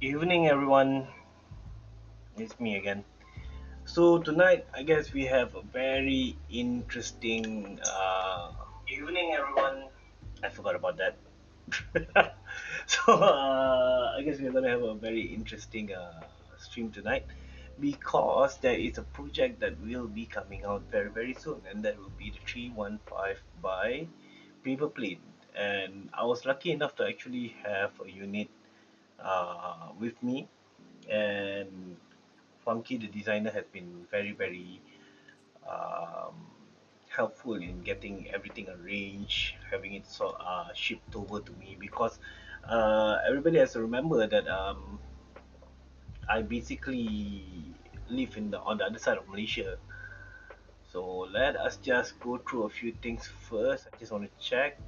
Evening, everyone. It's me again. So tonight, I guess we have a very interesting. Evening, everyone. I forgot about that. So I guess we're gonna have a very interesting stream tonight because there is a project that will be coming out very soon, and that will be the 315 by Paperplane. And I was lucky enough to actually have a unit with me, and Funky, the designer, has been very um, helpful in getting everything arranged, having it shipped over to me because everybody has to remember that I basically live on the other side of Malaysia. So let us just go through a few things first. I just want to check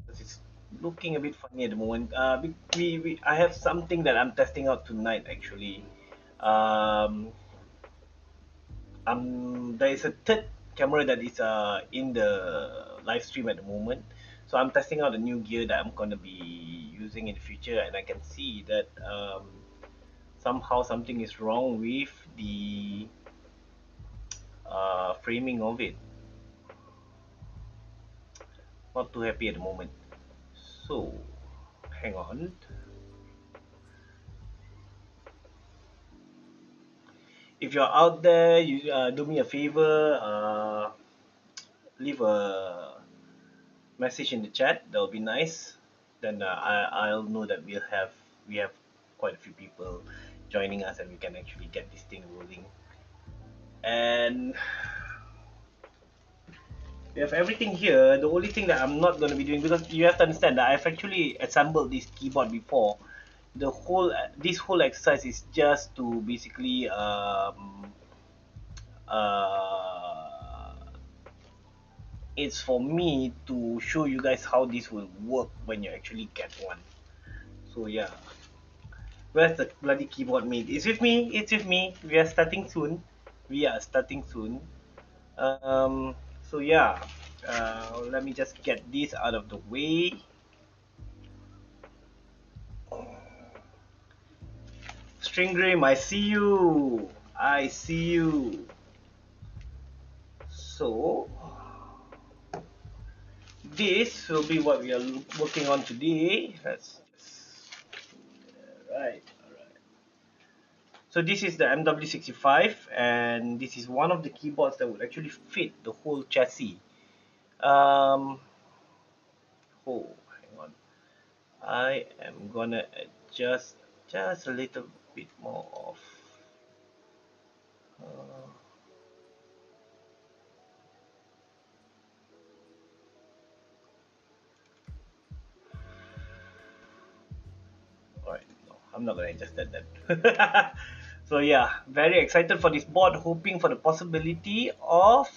because it's looking a bit funny at the moment. I have something that I'm testing out tonight actually. Um, there is a third camera that is in the live stream at the moment. So I'm testing out a new gear that I'm gonna be using in the future, and I can see that somehow something is wrong with the framing of it. Not too happy at the moment. So hang on. If you're out there, you do me a favor. Leave a message in the chat. That'll be nice. Then I'll know that we have quite a few people joining us, and we can actually get this thing rolling. And we have everything here. The only thing that I'm not going to be doing, because you have to understand that I've actually assembled this keyboard before. This whole exercise is just to basically uh, it's for me to show you guys how this will work when you actually get one. So yeah, where's the bloody keyboard mate? It's with me. It's with me. We are starting soon. We are starting soon. So yeah, let me just get this out of the way. Stringrim, I see you. I see you. So this will be what we are working on today. Let's just right. So this is the MW65, and this is one of the keyboards that would actually fit the whole chassis. Um, oh, hang on. I am gonna adjust just a little bit more of. Uh, Alright, no, I'm not gonna adjust that then. So yeah, very excited for this board, hoping for the possibility of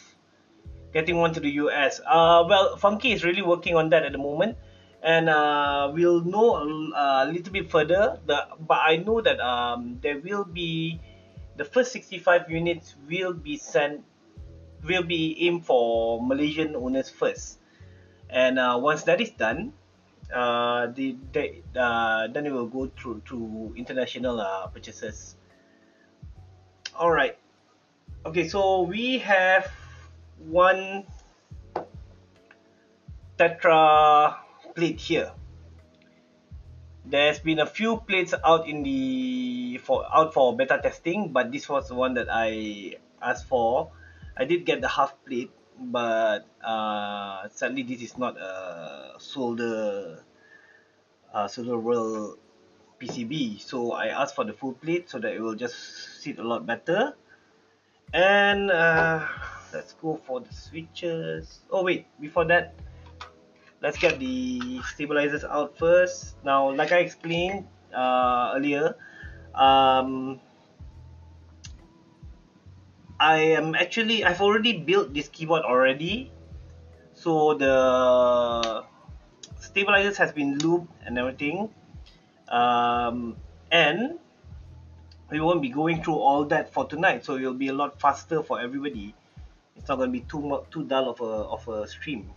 getting one to the US. Well, Funky is really working on that at the moment, and we'll know a little bit further. But I know that there will be the first 65 units will be aimed for Malaysian owners first, and once that is done, then it will go through to international purchases. All right. Okay, so we have one Tetra plate here. There's been a few plates out for beta testing, but this was the one that I asked for. I did get the half plate, but sadly this is not a solder roll PCB. So I asked for the full plate so that it will just sit a lot better. And let's go for the switches. Oh wait, before that, let's get the stabilizers out first. Now, like I explained earlier, um, I've already built this keyboard already. So the stabilizers has been looped and everything. And we won't be going through all that for tonight, so it'll be a lot faster for everybody. It's not going to be too dull of a stream.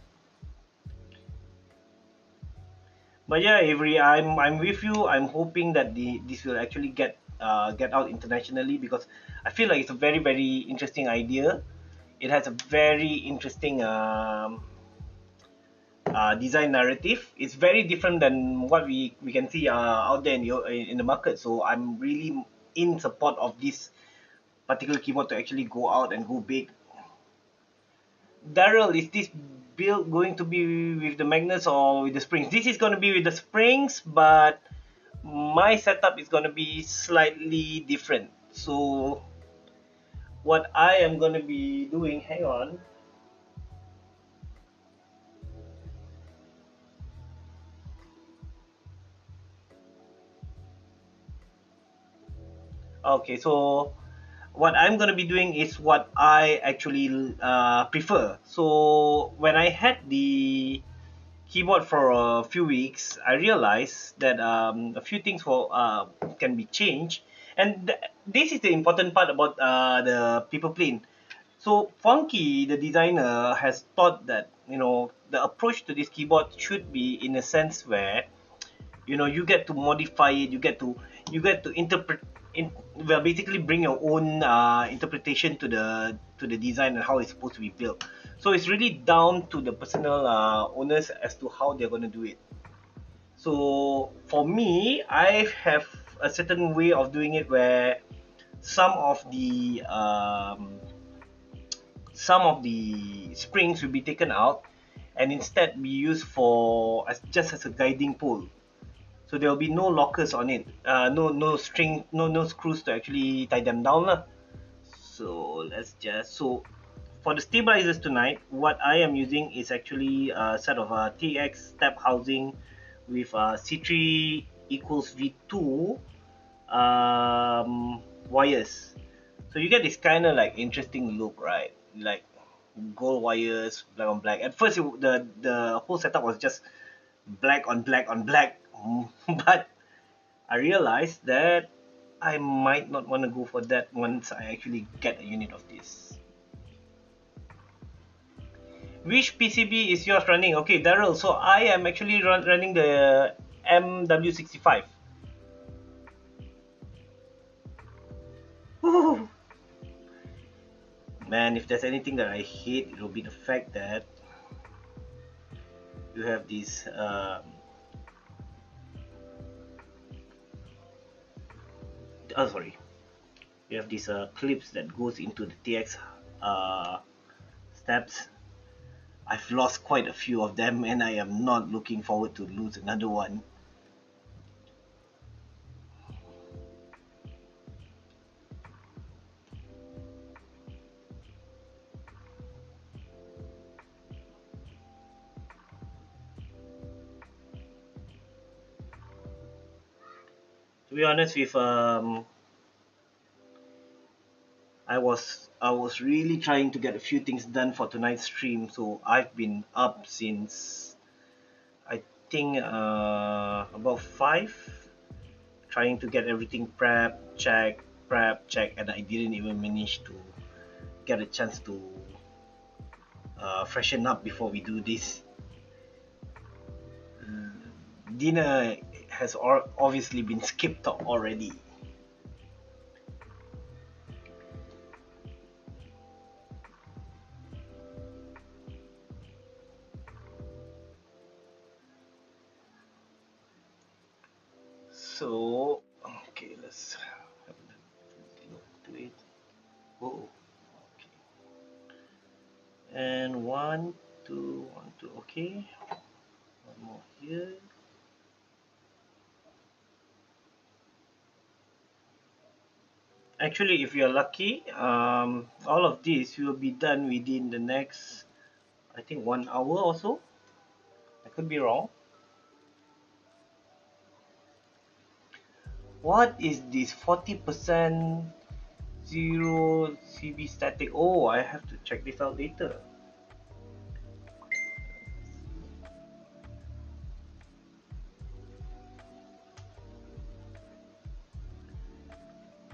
But yeah, Avery, I'm with you. I'm hoping that this will actually get out internationally, because I feel like it's a very very interesting idea. It has a very interesting design narrative. It's very different than what we can see out there in the market. So I'm really in support of this particular keyboard to actually go out and go big. Daryl, is this build going to be with the magnets or with the springs? This is going to be with the springs, but my setup is going to be slightly different. So what I am going to be doing, hang on. Okay, so what I'm going to be doing is what I actually prefer. So when I had the keyboard for a few weeks, I realized that a few things can be changed, and this is the important part about the Paperplane. So Funky, the designer, has thought that the approach to this keyboard should be in a sense where you get to modify it, you get to interpret well, basically bring your own interpretation to the design and how it's supposed to be built. So it's really down to the personal owners as to how they're going to do it. So for me, I have a certain way of doing it where some of the um, some of the springs will be taken out and instead be used for just as a guiding pole. So there will be no lockers on it, no string, no screws to actually tie them down lah. So for the stabilizers tonight, what I am using is actually a set of TX step housing with C3 Equalz V2 wires. So you get this kind of like interesting look, right? Like gold wires, black on black. At first, the whole setup was just black on black on black, but I realized that I might not want to go for that once I actually get a unit of this. Which PCB is yours running? Okay, Daryl. So I am actually running the MW65. Man, if there's anything that I hate, it will be the fact that you have these. Oh, sorry. You have these clips that goes into the TX steps. I've lost quite a few of them, and I am not looking forward to lose another one. To be honest with I was really trying to get a few things done for tonight's stream, so I've been up since I think about 5, trying to get everything prep check, and I didn't even manage to get a chance to freshen up before we do this. Dinner has obviously been skipped already. So, okay, let's have a look to it. Oh, okay. And one, two, one, two. Okay. One more here. Actually, if you're lucky, all of this will be done within the next, I think, 1 hour or so. I could be wrong. What is this 40% zero CB static? Oh, I have to check this out later.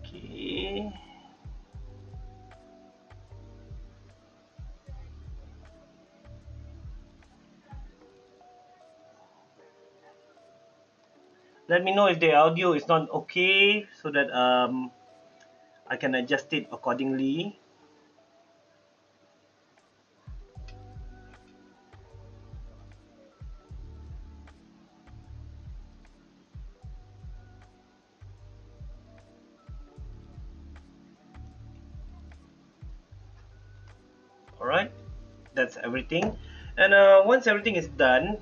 Okay. Let me know if the audio is not okay so that I can adjust it accordingly. Alright, that's everything. And once everything is done,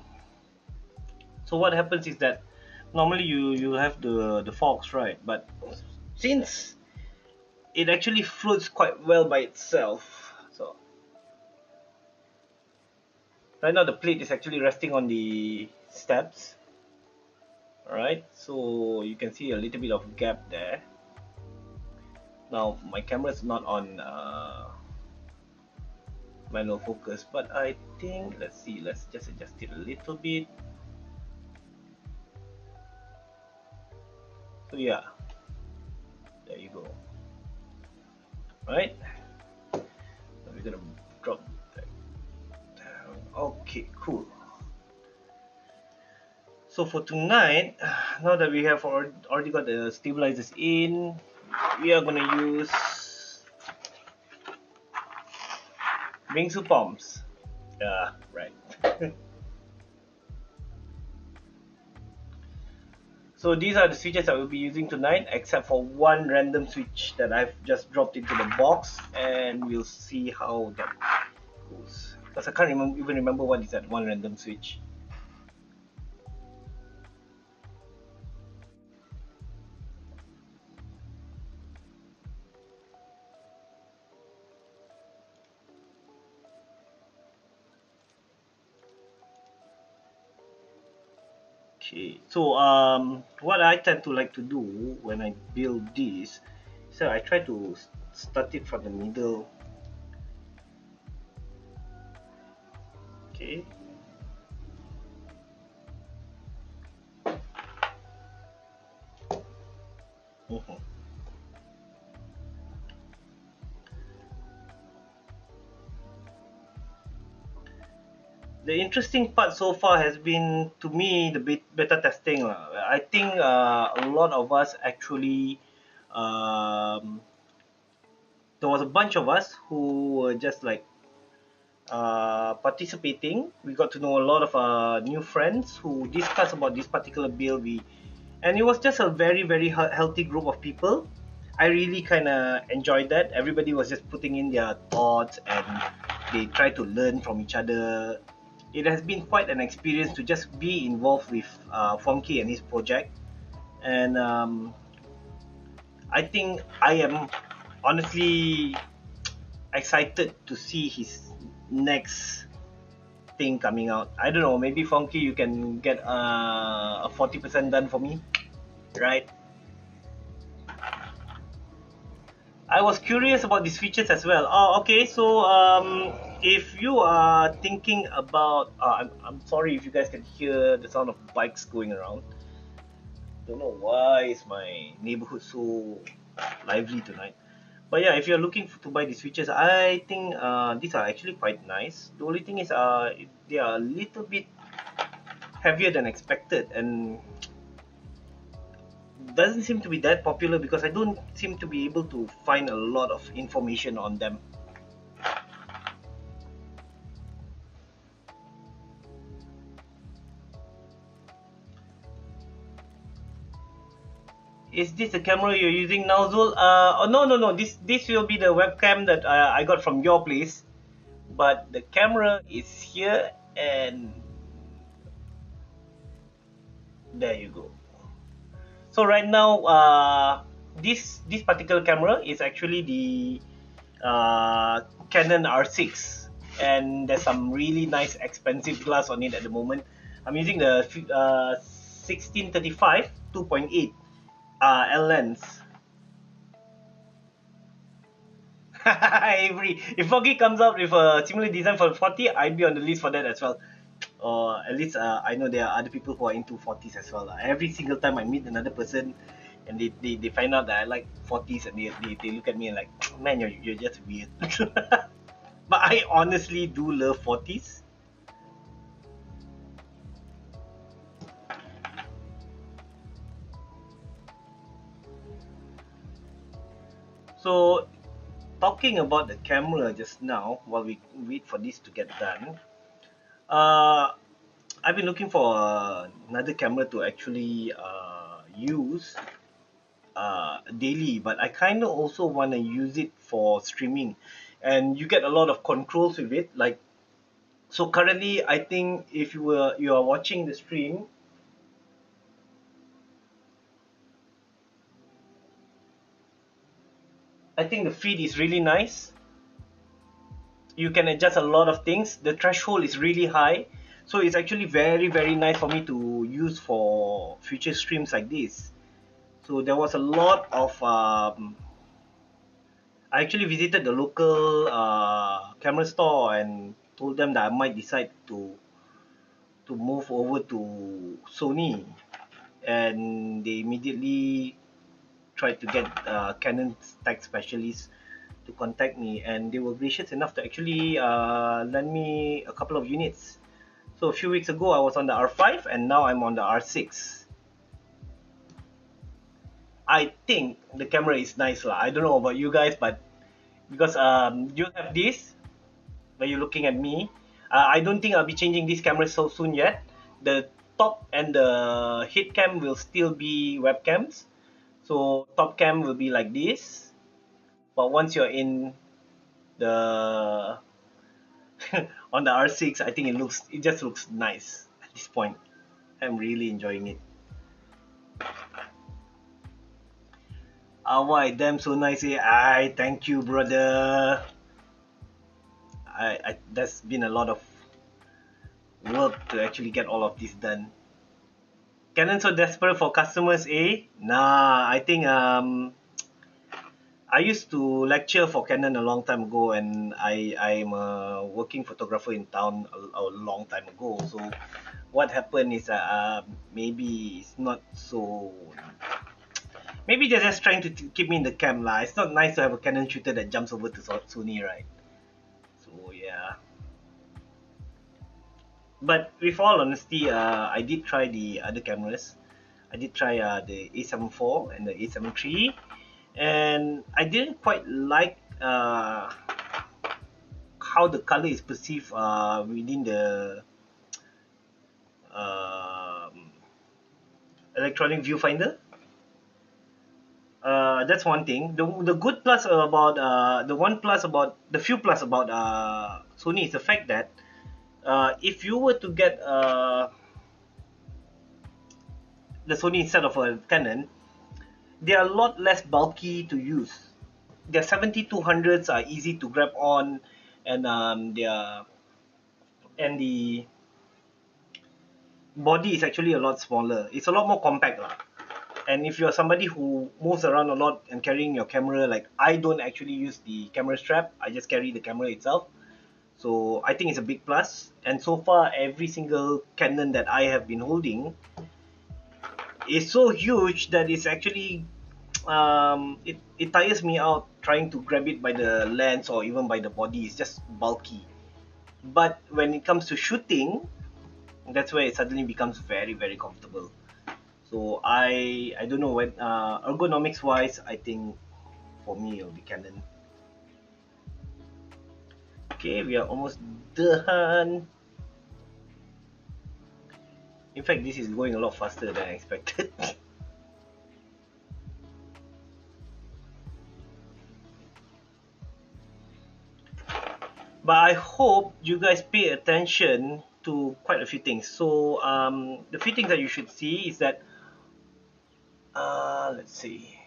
so what happens is that normally you have the forks, right? But since it actually floats quite well by itself, so right now the plate is actually resting on the steps. Alright, so you can see a little bit of gap there. Now my camera is not on manual focus, but I think, let's see, let's just adjust it a little bit. So yeah, there you go. Right, we're gonna drop that down. Okay, cool. So for tonight, now that we have already got the stabilizers in, we are gonna use Bingsu POMs. Yeah, right. So these are the switches I will be using tonight, except for one random switch that I've just dropped into the box, and we'll see how that goes. Because I can't even remember what is that one random switch. Okay, so what I tend to like to do when I build this, so I try to start it from the middle. Okay. Mhm. The interesting part so far has been, to me, the beta testing. I think a lot of us actually, um, there was a bunch of us who were just like participating. We got to know a lot of new friends who discuss about this particular build. And it was just a very healthy group of people. I really kind of enjoyed that. Everybody was just putting in their thoughts and they try to learn from each other. It has been quite an experience to just be involved with Fonky and his project. And I think I am honestly excited to see his next thing coming out. I don't know, maybe Fonky, you can get a 40% done for me, right? I was curious about these features as well. Oh, okay. So, if you are thinking about, I'm sorry if you guys can hear the sound of bikes going around. Don't know why is my neighborhood so lively tonight. But yeah, if you're looking to buy these features, I think these are actually quite nice. The only thing is, they are a little bit heavier than expected, and doesn't seem to be that popular because I don't seem to be able to find a lot of information on them. Is this the camera you're using now, Zul? Oh, no. This will be the webcam that I got from your place. But the camera is here, and there you go. So right now, this particular camera is actually the Canon R6, and there's some really nice expensive glass on it at the moment. I'm using the 1635 2.8 L lens. Avery, if Foggy comes out with a similar design for 40, I'd be on the list for that as well. Or at least I know there are other people who are into 40s as well. Every single time I meet another person and they find out that I like 40s, and they look at me and like, man, you're just weird. But I honestly do love 40s. So talking about the camera just now, while we wait for this to get done, uh, I've been looking for another camera to actually use daily, but I kind of also want to use it for streaming, and you get a lot of controls with it. Like, so currently, I think if you are watching the stream, I think the feed is really nice. You can adjust a lot of things. The threshold is really high, so it's actually very nice for me to use for future streams like this. So there was a lot of I actually visited the local camera store and told them that I might decide to move over to Sony, and they immediately tried to get Canon tech specialists to contact me, and they were gracious enough to actually lend me a couple of units. So a few weeks ago I was on the R5, and now I'm on the R6. I think the camera is nice lah. I don't know about you guys, but because you have this, when you're looking at me, I don't think I'll be changing this camera so soon yet. The top and the head cam will still be webcams. So top cam will be like this, but once you're in the on the R6, I think it just looks nice at this point. I'm really enjoying it. Why damn so nice, eh? I thank you, brother. I There's been a lot of work to actually get all of this done. Canon so desperate for customers, eh? Nah, I think I used to lecture for Canon a long time ago, and I'm a working photographer in town a long time ago. So what happened is maybe it's not so. Maybe they're just trying to keep me in the camp lah. It's not nice to have a Canon shooter that jumps over to Sony, right? So yeah. But with all honesty, I did try the other cameras. I did try the A74 and the A73, and I didn't quite like how the color is perceived within the um, electronic viewfinder. That's one thing. The good plus about the one plus about the few plus about Sony is the fact that if you were to get the Sony instead of a Canon, they are a lot less bulky to use. Their 7200s are easy to grab on, and the body is actually a lot smaller. It's a lot more compact lah. And if you're somebody who moves around a lot and carrying your camera, like I don't actually use the camera strap, I just carry the camera itself. So I think it's a big plus. And so far, every single Canon that I have been holding is so huge that it's actually it tires me out trying to grab it by the lens or even by the body. It's just bulky. But when it comes to shooting, that's where it suddenly becomes very comfortable. So I don't know when ergonomics wise, I think for me it'll be Canon. Okay, we are almost done. In fact, this is going a lot faster than I expected. But I hope you guys pay attention to quite a few things. So the few things that you should see is that let's see.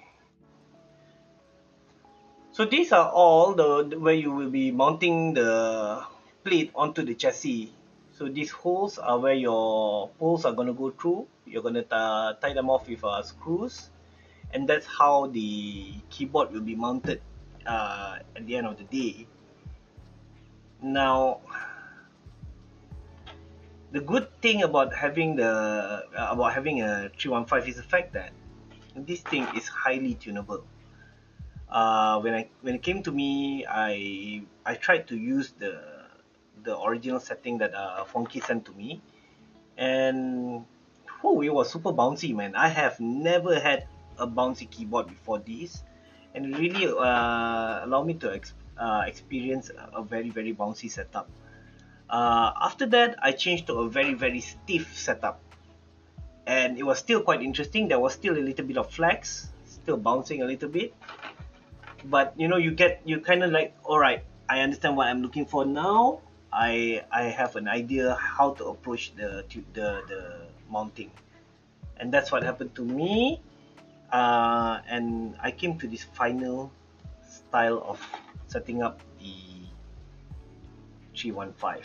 So these are all the where you will be mounting the plate onto the chassis. So these holes are where your poles are going to go through. You're going to tie them off with screws, and that's how the keyboard will be mounted at the end of the day. Now, the good thing about having a 315 is the fact that this thing is highly tunable. When it came to me, I tried to use the original setting that Funky sent to me, and it was super bouncy, man. I have never had a bouncy keyboard before this, and it really allowed me to experience a very bouncy setup. After that, I changed to a very stiff setup, and it was still quite interesting. There was still a little bit of flex, still bouncing a little bit, but you kind of like, all right, I understand what I'm looking for now. I have an idea how to approach the mounting, and that's what happened to me. And I came to this final style of setting up the 315.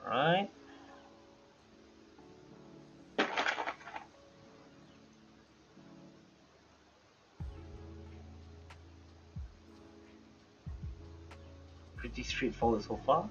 All right. Pretty straightforward so far.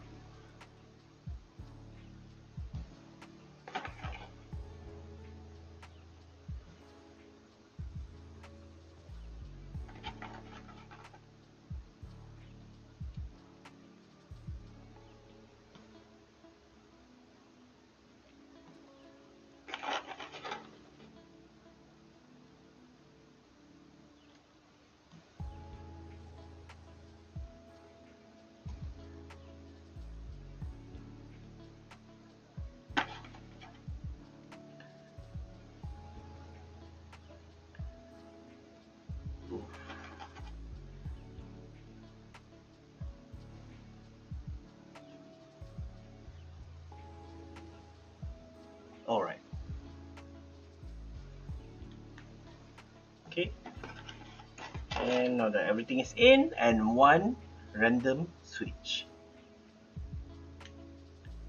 All right. Okay. And now that everything is in, and one random switch.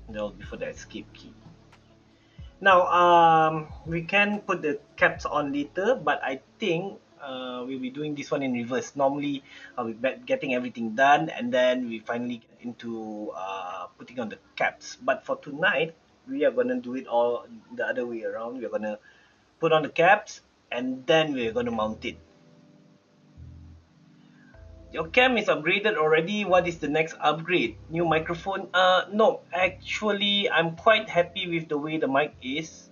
That will be for the escape key. Now, we can put the caps on later, but I think we'll be doing this one in reverse. Normally, I'll be getting everything done, and then we finally get into putting on the caps. But for tonight, we are gonna do it all the other way around. We're gonna put on the caps, and then we're gonna mount it. Your cam is upgraded already. What is the next upgrade? New microphone? No, actually, I'm quite happy with the way the mic is.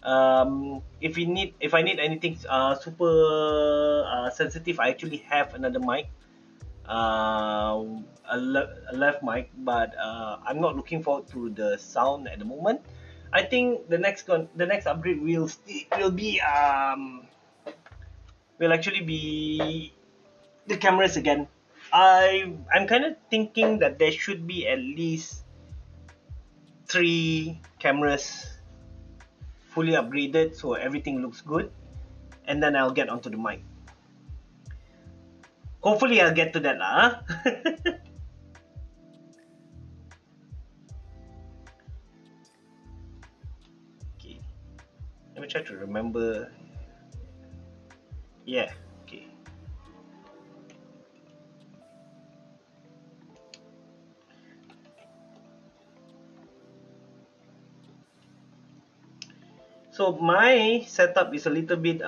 If I need anything super sensitive, I actually have another mic, a left mic, but I'm not looking forward to the sound at the moment. I think the next upgrade will actually be the cameras again. I'm kind of thinking that there should be at least three cameras fully upgraded, so everything looks good, and then I'll get onto the mic. Hopefully, I'll get to that lah. Huh? Okay, let me try to remember. Yeah. Okay. So my setup is a little bit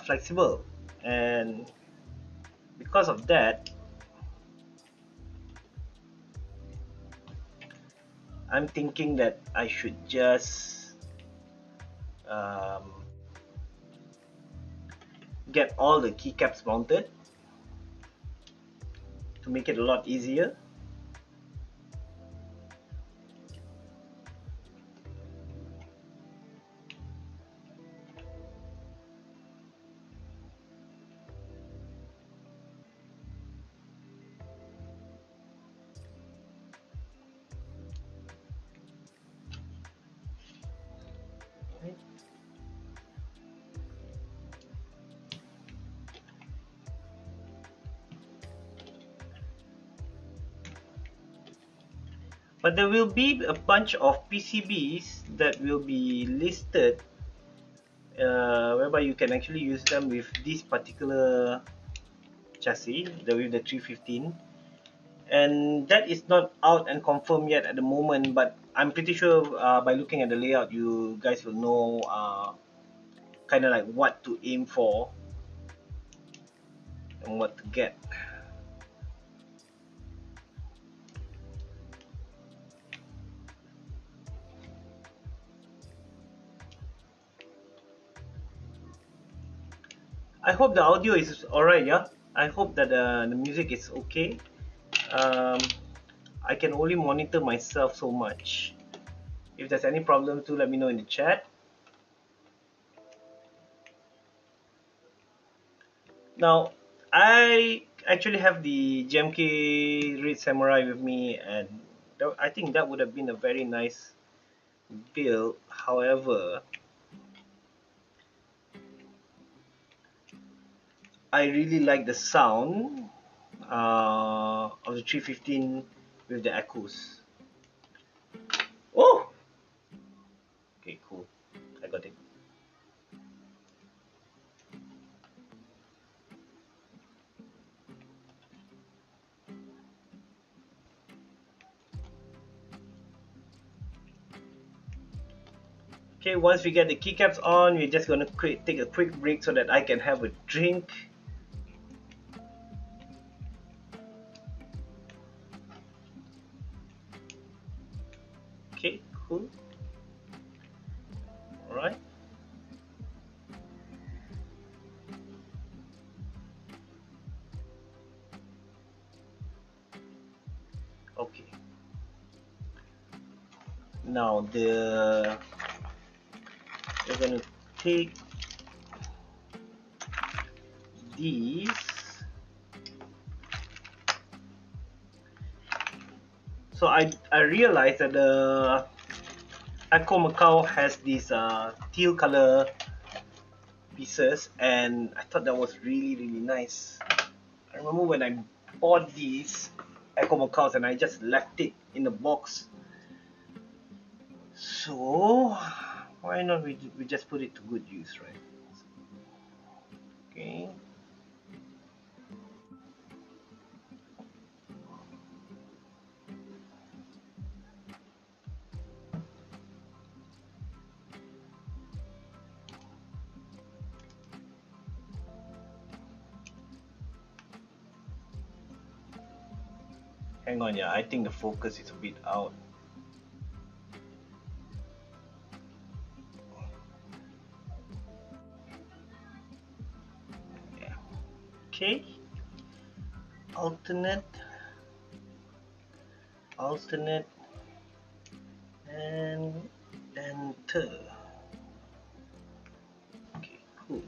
flexible, and because of that, I'm thinking that I should just um, get all the keycaps mounted to make it a lot easier. But there will be a bunch of PCBs that will be listed, whereby you can actually use them with this particular chassis, with the 315, and that is not out and confirmed yet at the moment. But I'm pretty sure by looking at the layout, you guys will know kind of like what to aim for on what to get. I hope the audio is alright, yeah? I hope that the music is okay. Um, I can only monitor myself so much. If there's any problem, do let me know in the chat. Now, I actually have the GMK Red Samurai with me, and I think that would have been a very nice build. However, I really like the sound of the 315 with the echoes. Oh! Okay, cool. I got it. Okay, once we get the keycaps on, we're just gonna take a quick break so that I can have a drink. Okay, cool. Alright. Okay. Now we're gonna take these. So I realized that the Akko Macau has these teal color pieces, and I thought that was really nice. I remember when I bought these Akko Macaus and I just left it in the box. So why not we just put it to good use, right? Okay. Hang on, yeah, I think the focus is a bit out. Yeah. Okay. Alternate, and enter. Okay, cool.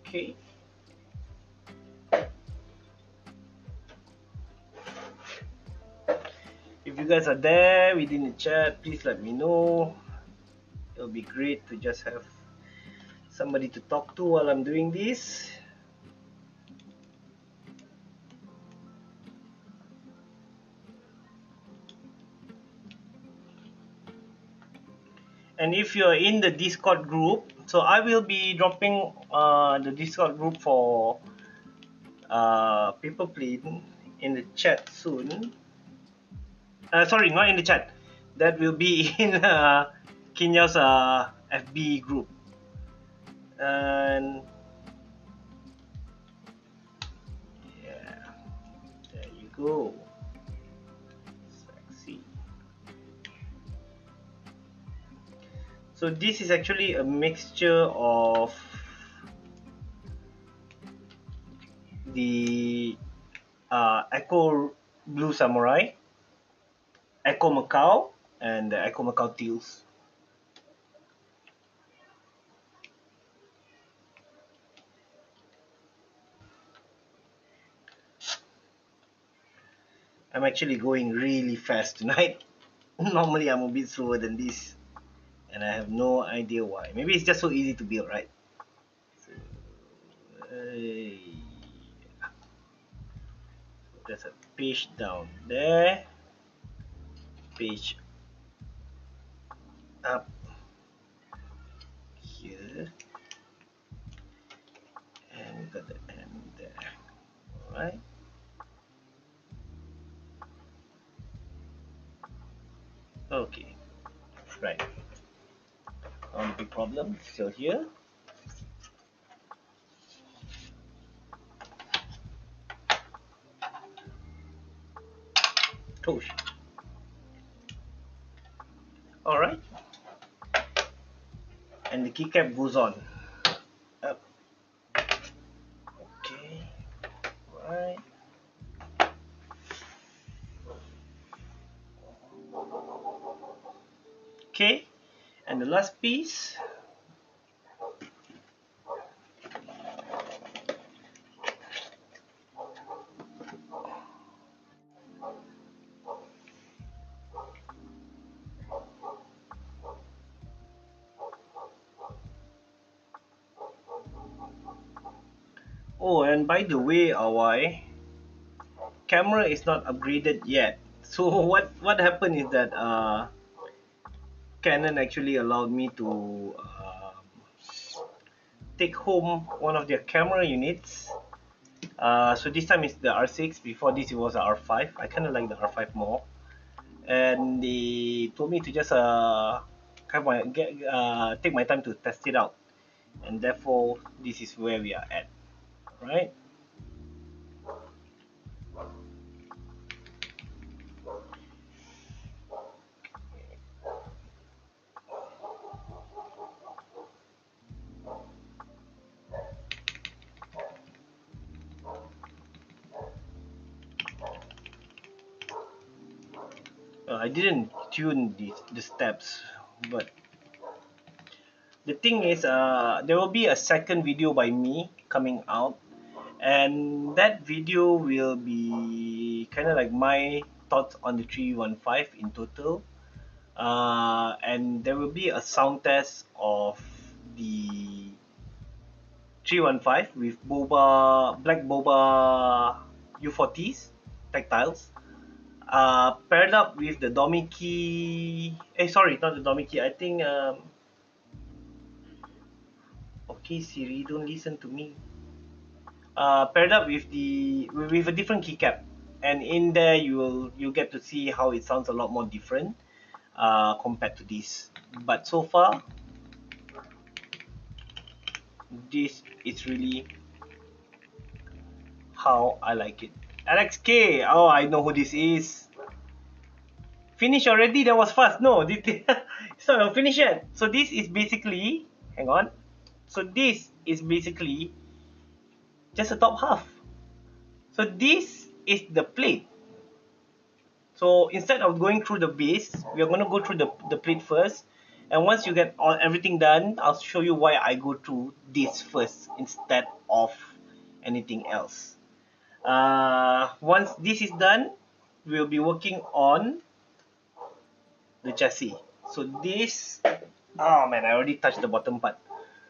Okay. If you guys are there within the chat, please let me know. It'll be great to just have somebody to talk to while I'm doing this. And if you're in the Discord group, so I will be dropping the Discord group for Paperplane in the chat soon. Sorry, not in the chat. That will be in Kinyao's FB group. And yeah, there you go. Sexy. So this is actually a mixture of the Akko Blue Samurai, Akko Macau, and the Akko Macau Teals. I'm actually going really fast tonight. Normally I'm a bit slower than this, and I have no idea why. Maybe it's just so easy to build, right? So, there's a page down there, page up here, and we got the end there. Alright. Okay. Right. Not a big problem. Still here. Tosh. Alright. And the keycap goes on. Up. Okay. Right. Okay. And the last piece. Oh, and by the way, Awai, camera is not upgraded yet. So what happened is that Canon actually allowed me to take home one of their camera units. So this time it's the R6. Before this it was the R5. I kind of like the R5 more. And they told me to just take my time to test it out. And therefore this is where we are at, right? I didn't tune the steps, but the thing is, there will be a second video by me coming out, and that video will be kind of like my thoughts on the 315 in total, and there will be a sound test of the 315 with black boba U40s tactiles, paired up with the Domiki. Sorry, not the Domiki. I think. Okay, Siri, don't listen to me. Paired up with a different keycap, and in there you'll get to see how it sounds a lot more different compared to this. But so far, this is really how I like it. Alex K. Oh, I know who this is. Finish already? That was fast. No, it's not finished yet. So this is basically, hang on. So this is basically just the top half. So this is the plate. So instead of going through the base, we are going to go through the plate first. And once you get everything done, I'll show you why I go through this first instead of anything else. Once this is done, we'll be working on the chassis. So this, oh man, I already touched the bottom part.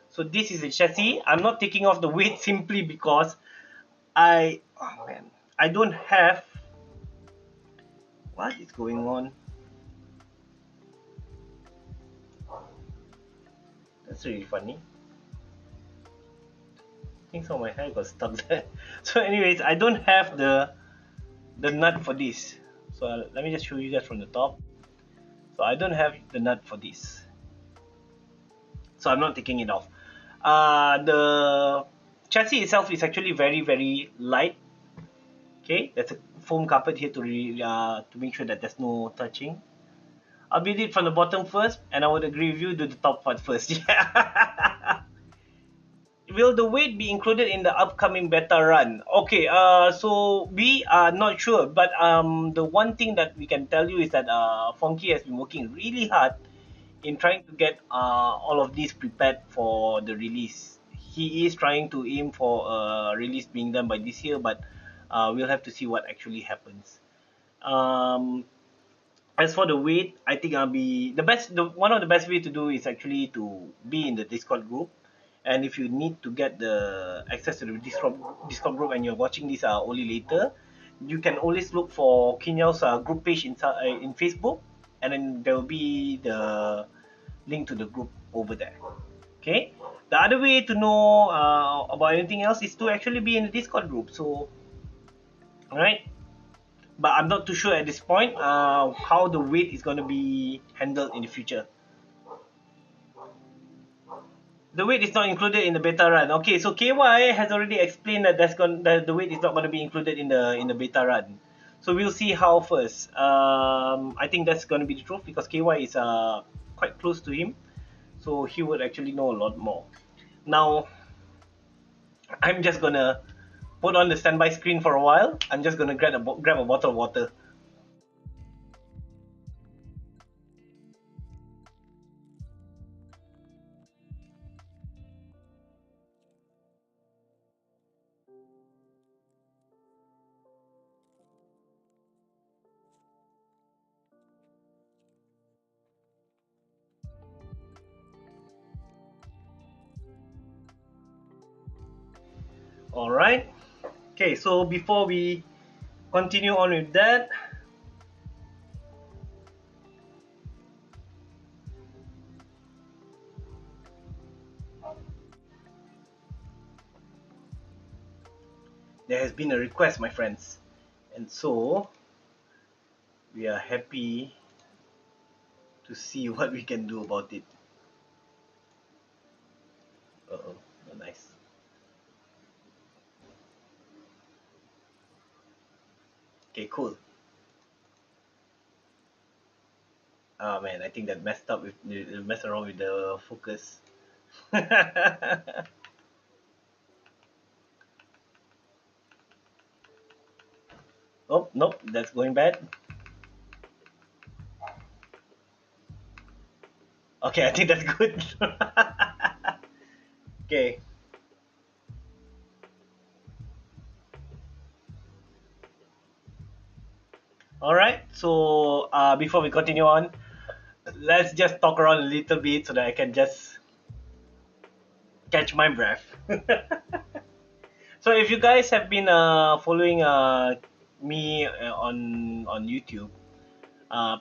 So this is the chassis. I'm not taking off the weight simply because I don't have, what is going on? That's really funny. I think some of my hair got stuck there. So anyways, I don't have the nut for this. So let me just show you guys from the top. So I don't have the nut for this. So I'm not taking it off. The chassis itself is actually very, very light. Okay, there's a foam carpet here to make sure that there's no touching. I'll build it from the bottom first, and I would agree with you, do the top part first. Yeah. Will the weight be included in the upcoming beta run? Okay, so we are not sure, but the one thing that we can tell you is that Funky has been working really hard in trying to get all of these prepared for the release. He is trying to aim for a release being done by this year, but we'll have to see what actually happens. As for the weight, I think I'll be one of the best way to do is actually to be in the Discord group. And if you need to get the access to the Discord group and you're watching this only later, you can always look for Kinyao's group page in Facebook, and then there will be the link to the group over there. Okay. The other way to know about anything else is to actually be in the Discord group. So, alright. But I'm not too sure at this point how the weight is going to be handled in the future. The weight is not included in the beta run. Okay, so KY has already explained that the weight is not going to be included in the beta run. So we'll see how first. I think that's going to be the truth because KY is quite close to him, so he would actually know a lot more. Now, I'm just gonna put on the standby screen for a while. I'm just gonna grab a bottle of water. All right. Okay. So before we continue on with that, there has been a request, my friends, and so we are happy to see what we can do about it. Uh-oh, not nice. Okay, cool. Oh man, I think that messed around with the focus. Oh nope, that's going bad. Okay, I think that's good. Okay. All right. So before we continue on, let's just talk around a little bit so that I can just catch my breath. So if you guys have been following me on YouTube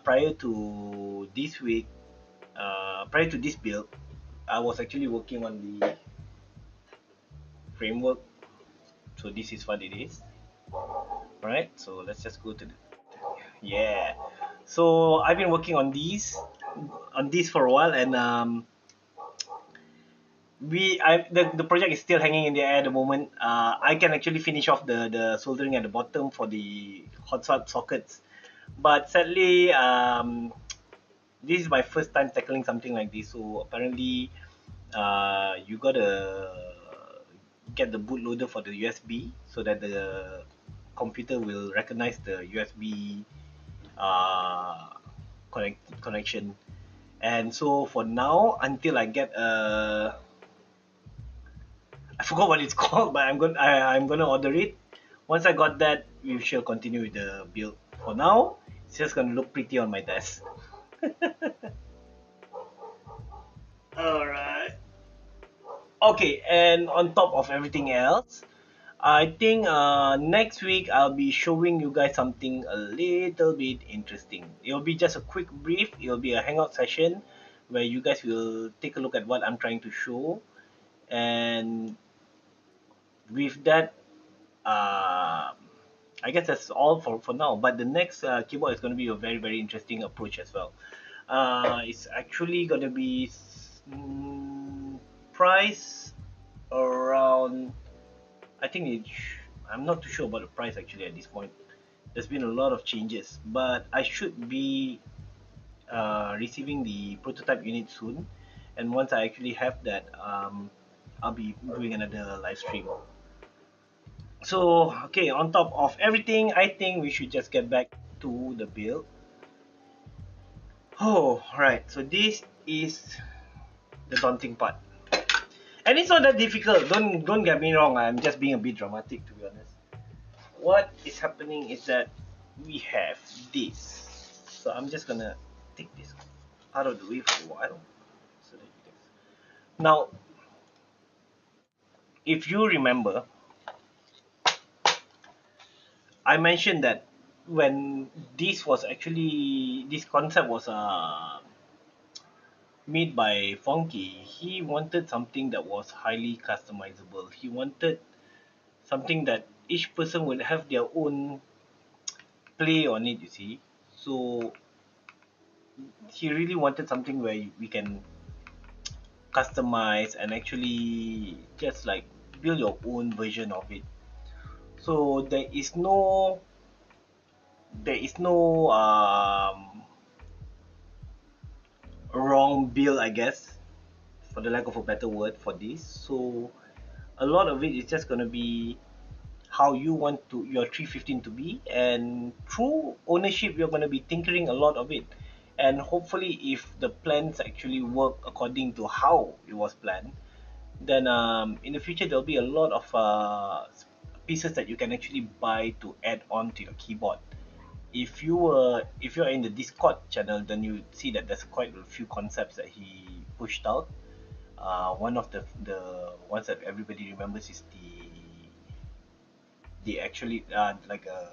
prior to this week, prior to this build, I was actually working on the framework. So this is what it is. All right. So let's just go to the yeah. So I've been working on these for a while, and the project is still hanging in the air at the moment. I can actually finish off the soldering at the bottom for the hot swap sockets, but sadly, this is my first time tackling something like this. So apparently, you gotta get the bootloader for the USB so that the computer will recognize the USB connection. And so for now, until I get a I forgot what it's called, but I'm gonna order it. Once I got that, we shall continue with the build. For now, it's just gonna look pretty on my desk. Alright. Okay, and on top of everything else, I think next week I'll be showing you guys something a little bit interesting. It'll be just a quick brief. It'll be a hangout session where you guys will take a look at what I'm trying to show, and with that, uh, I guess that's all for now. But the next keyboard is going to be a very interesting approach as well. It's actually going to be price around. I think I'm not too sure about the price actually at this point. There's been a lot of changes, but I should be receiving the prototype unit soon. And once I actually have that, I'll be doing another live stream. So, okay, on top of everything, I think we should just get back to the build. Oh, right. So this is the daunting part. And it's not that difficult. Don't get me wrong. I'm just being a bit dramatic to be honest. What is happening is that we have this. So I'm just gonna take this out of the way for a while. So that you guys. Now, if you remember, I mentioned that when this concept was made by Funky, he wanted something that was highly customizable. He wanted something that each person would have their own play on it, you see. So he really wanted something where we can customize and actually just like build your own version of it. So there is no there is no wrong build, I guess, for the lack of a better word for this. So a lot of it is just gonna be how you want to your 315 to be, and through ownership you're going to be tinkering a lot of it, and hopefully if the plans actually work according to how it was planned, then in the future there'll be a lot of pieces that you can actually buy to add on to your keyboard. If you're in the Discord channel, then you see that there's quite a few concepts that he pushed out. One of the ones that everybody remembers is the actually like a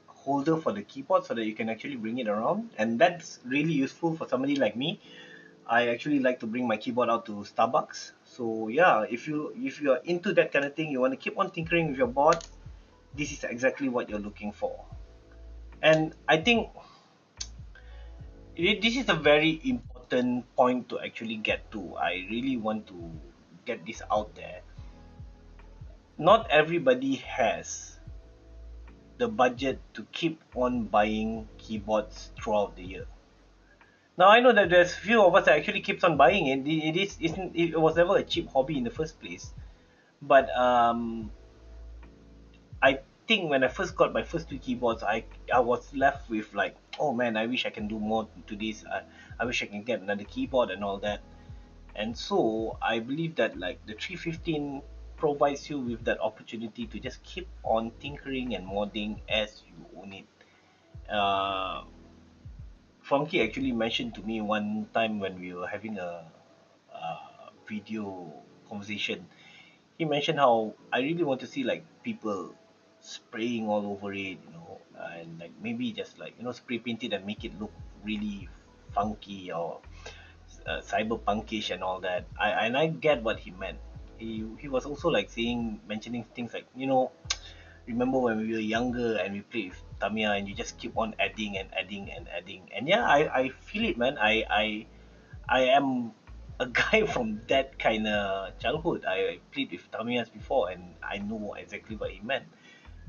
holder for the keyboard so that you can actually bring it around, and that's really useful for somebody like me. I actually like to bring my keyboard out to Starbucks. So yeah, if you're into that kind of thing, you want to keep on tinkering with your board, this is exactly what you're looking for. And I think this is a very important point to actually get to. I really want to get this out there. Not everybody has the budget to keep on buying keyboards throughout the year. Now I know that there's few of us that actually keeps on buying it. It was never a cheap hobby in the first place. But I think when I first got my first two keyboards, I was left with like, oh man, I wish I can do more to this. I wish I can get another keyboard and all that. And so I believe that like the 315 provides you with that opportunity to just keep on tinkering and modding as you own it. Uh, Funky actually mentioned to me one time when we were having a video conversation. He mentioned how I really want to see like people spraying all over it, and like maybe just like spray paint it and make it look really funky or cyberpunkish and all that. I get what he meant. He was also like mentioning things like remember when we were younger and we played with Tamiya and you just keep on adding and adding and adding. And yeah, I feel it, man. I am a guy from that kind of childhood. I played with Tamiyas before and I know exactly what he meant.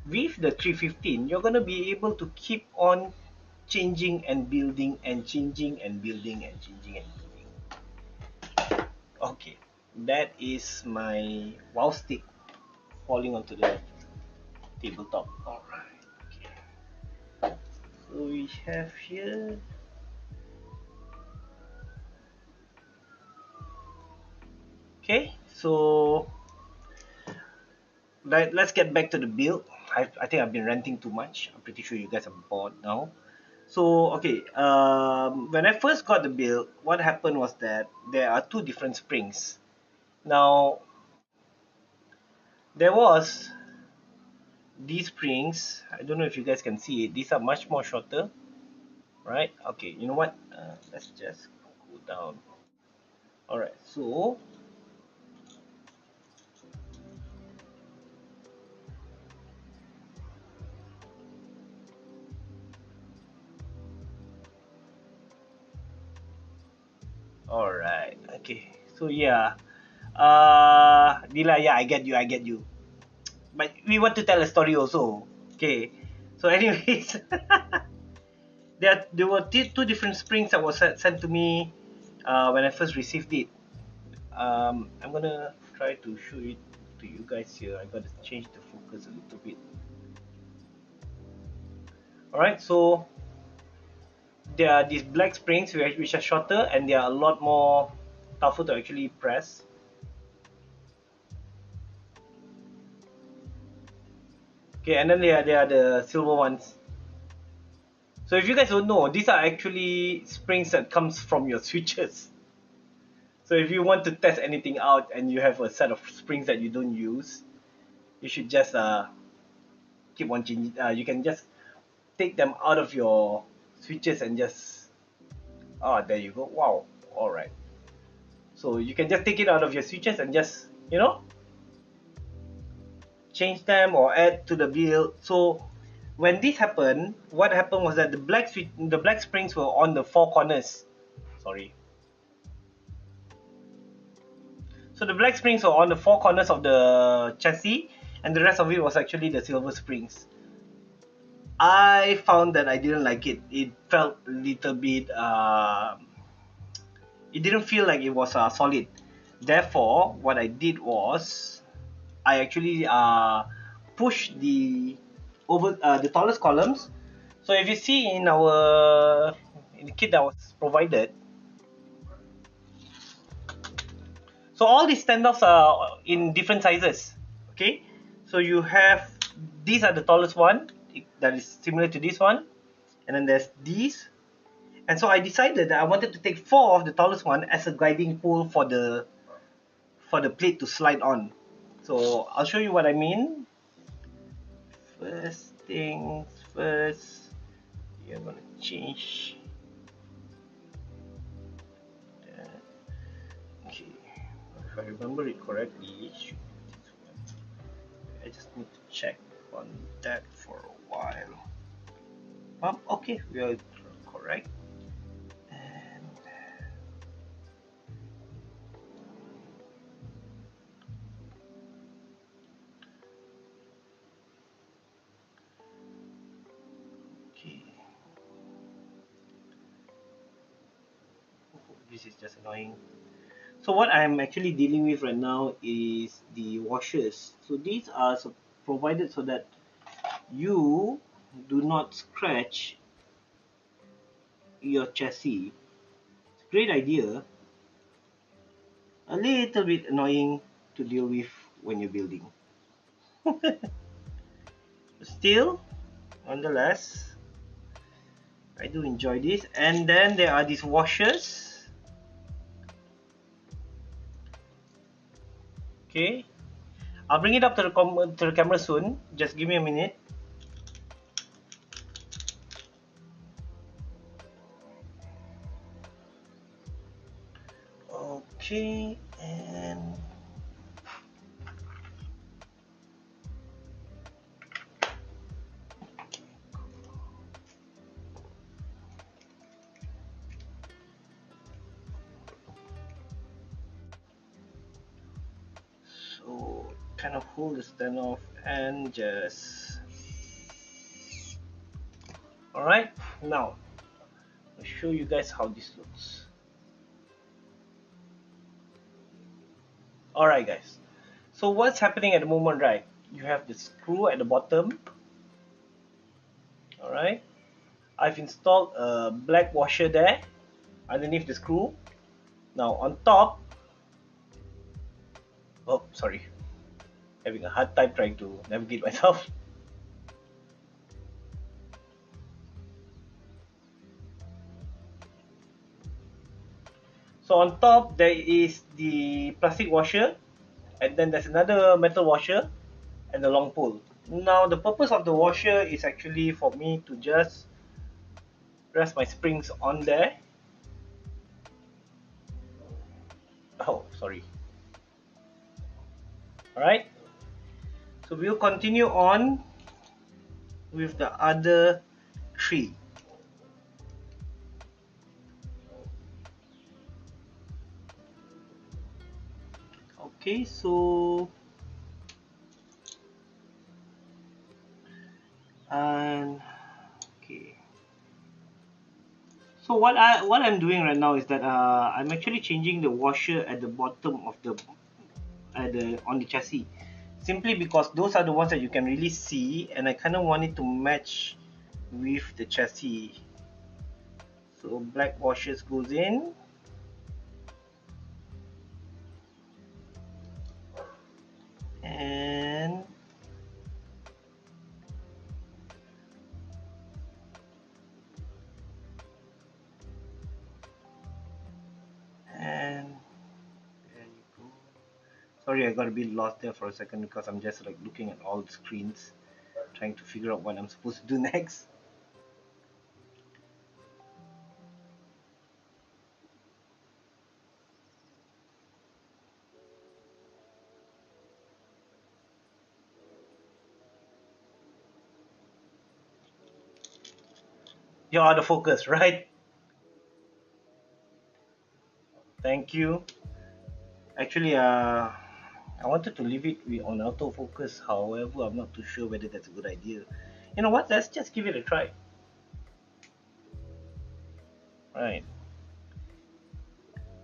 With the 315, you're going to be able to keep on changing and building and changing and building and changing and building. Okay, that is my wow stick falling onto the tabletop. Alright, okay. So we have here. Okay, so let's get back to the build. I think I've been ranting too much. I'm pretty sure you guys are bored now. So okay, when I first got the build, what happened was that there are two different springs. Now there was these springs. I don't know if you guys can see it. These are much more shorter, right? Okay, you know what? Let's just go down. All right, so all right, okay. So yeah, Dila, yeah, I get you. But we want to tell a story also. Okay. So anyways, there were two different springs that was sent to me when I first received it. I'm gonna try to show it to you guys here. I gotta change the focus a little bit. Alright, so there are these black springs which are shorter and they are a lot more tougher to actually press. Okay, and then there are the silver ones. So if you guys don't know, these are actually springs that comes from your switches. So if you want to test anything out and you have a set of springs that you don't use, you should just keep on changing. You can just take them out of your switches and just there you go. Wow. All right. So you can just take it out of your switches and just change them or add to the build. So when this happened, what happened was that the black springs were on the four corners. Sorry. So the black springs were on the four corners of the chassis, and the rest of it was actually the silver springs. I found that I didn't like it. It felt a little bit. It didn't feel like it was solid. Therefore, what I did was I actually pushed the tallest columns. So if you see in the kit that was provided, so all these standoffs are in different sizes. Okay, so you have these are the tallest one that is similar to this one, and then there's these. And so I decided that I wanted to take four of the tallest one as a guiding pole for the plate to slide on. So I'll show you what I mean. First things first, you're gonna change that. Okay, if I remember it correctly, it should be this one. I just need to check on that for a while. Okay, we are correct. And okay, this is just annoying. So what I'm actually dealing with right now is the washers. So these are provided so that you do not scratch your chassis. It's a great idea, a little bit annoying to deal with when you're building. Still, nonetheless, I do enjoy this. And then there are these washers. Okay, I'll bring it up to the camera soon. Just give me a minute. Okay, and so kind of hold the stand off and just alright. Now I'll show you guys how this looks. Alright guys, so what's happening at the moment, right? You have the screw at the bottom. Alright, I've installed a black washer there underneath the screw. Now on top, oh sorry, having a hard time trying to navigate myself. So on top there is the plastic washer, and then there's another metal washer and the long pole. Now the purpose of the washer is actually for me to just rest my springs on there. Oh sorry. Alright, so we'll continue on with the other three. Okay, so and okay, so what I'm doing right now is that I'm actually changing the washer at the bottom of the on the chassis, simply because those are the ones that you can really see, and I kind of want it to match with the chassis. So black washers goes in, and there you go. Sorry, I got a bit lost there for a second because I'm just like looking at all the screens, trying to figure out what I'm supposed to do next. You're out of focus, right? Thank you. Actually, I wanted to leave it on autofocus. However, I'm not too sure whether that's a good idea. You know what? Let's just give it a try. Right.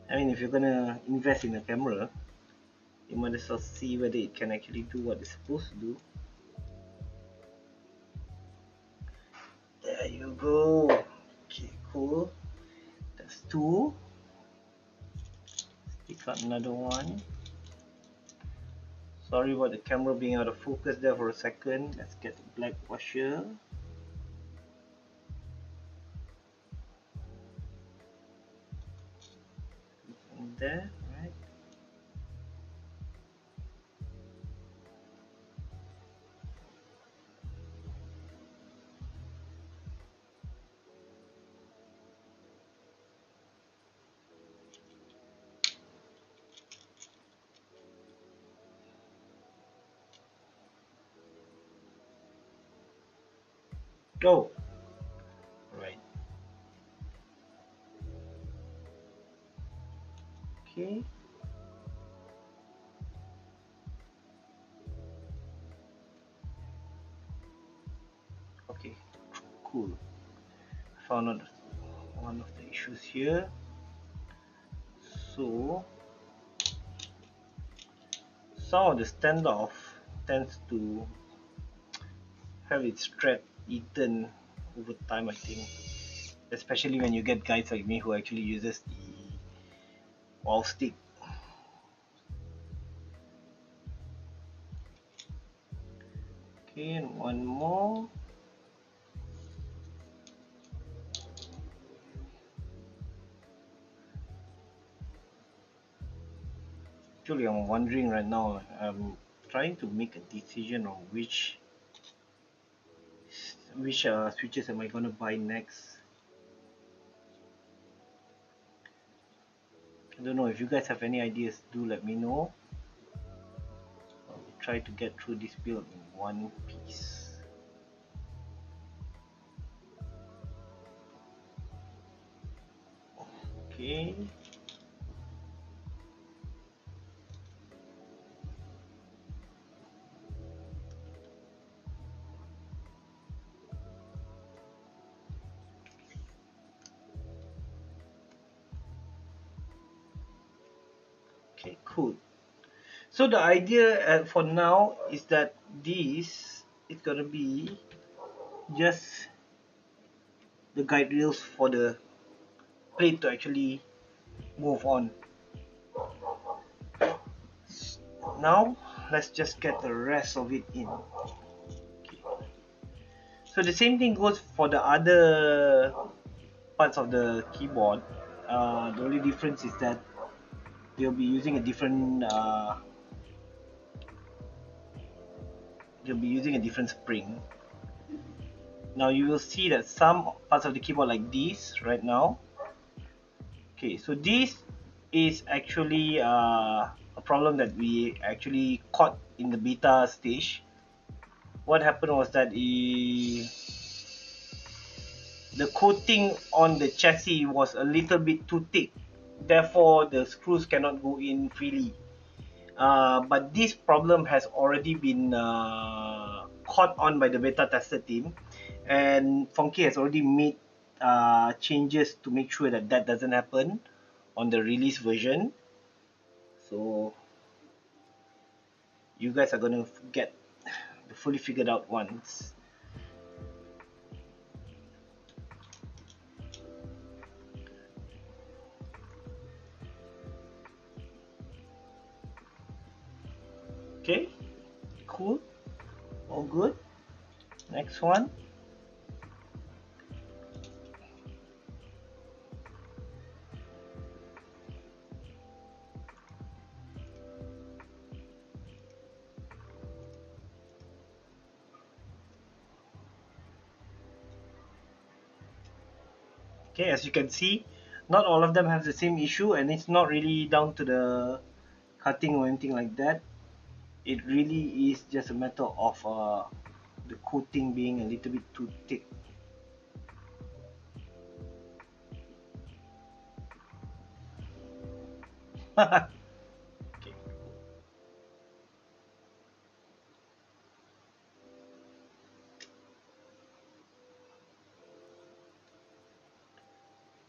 I mean, if you're gonna invest in a camera, you might as well see whether it can actually do what it's supposed to do. There you go. Okay, cool. That's two. Pick up another one. Sorry about the camera being out of focus there for a second. Let's get the black washer. In there, right? Go. Right. Okay. Okay. Cool. Found out one of the issues here. So some of the standoff tends to have its thread eaten over time, I think. Especially when you get guys like me who actually uses the wall stick. Okay, and one more. Actually, I'm wondering right now. I'm trying to make a decision on which switches am I gonna buy next. I don't know if you guys have any ideas. Do let me know. I'll try to get through this build in one piece. Okay. Okay, cool. So the idea for now is that this is gonna be just the guide rails for the plate to actually move on. Now let's just get the rest of it in. Okay. So the same thing goes for the other parts of the keyboard. The only difference is that they'll be using a different spring. Now you will see that some parts of the keyboard like this right now. Okay, so this is actually a problem that we actually caught in the beta stage. What happened was that the coating on the chassis was a little bit too thick, therefore the screws cannot go in freely. But this problem has already been caught on by the beta tester team, and Funky has already made changes to make sure that that doesn't happen on the release version. So you guys are gonna get the fully figured out ones. Okay, cool, all good. Next one. Okay, as you can see, not all of them have the same issue, and it's not really down to the cutting or anything like that. It really is just a matter of the coating being a little bit too thick. Okay.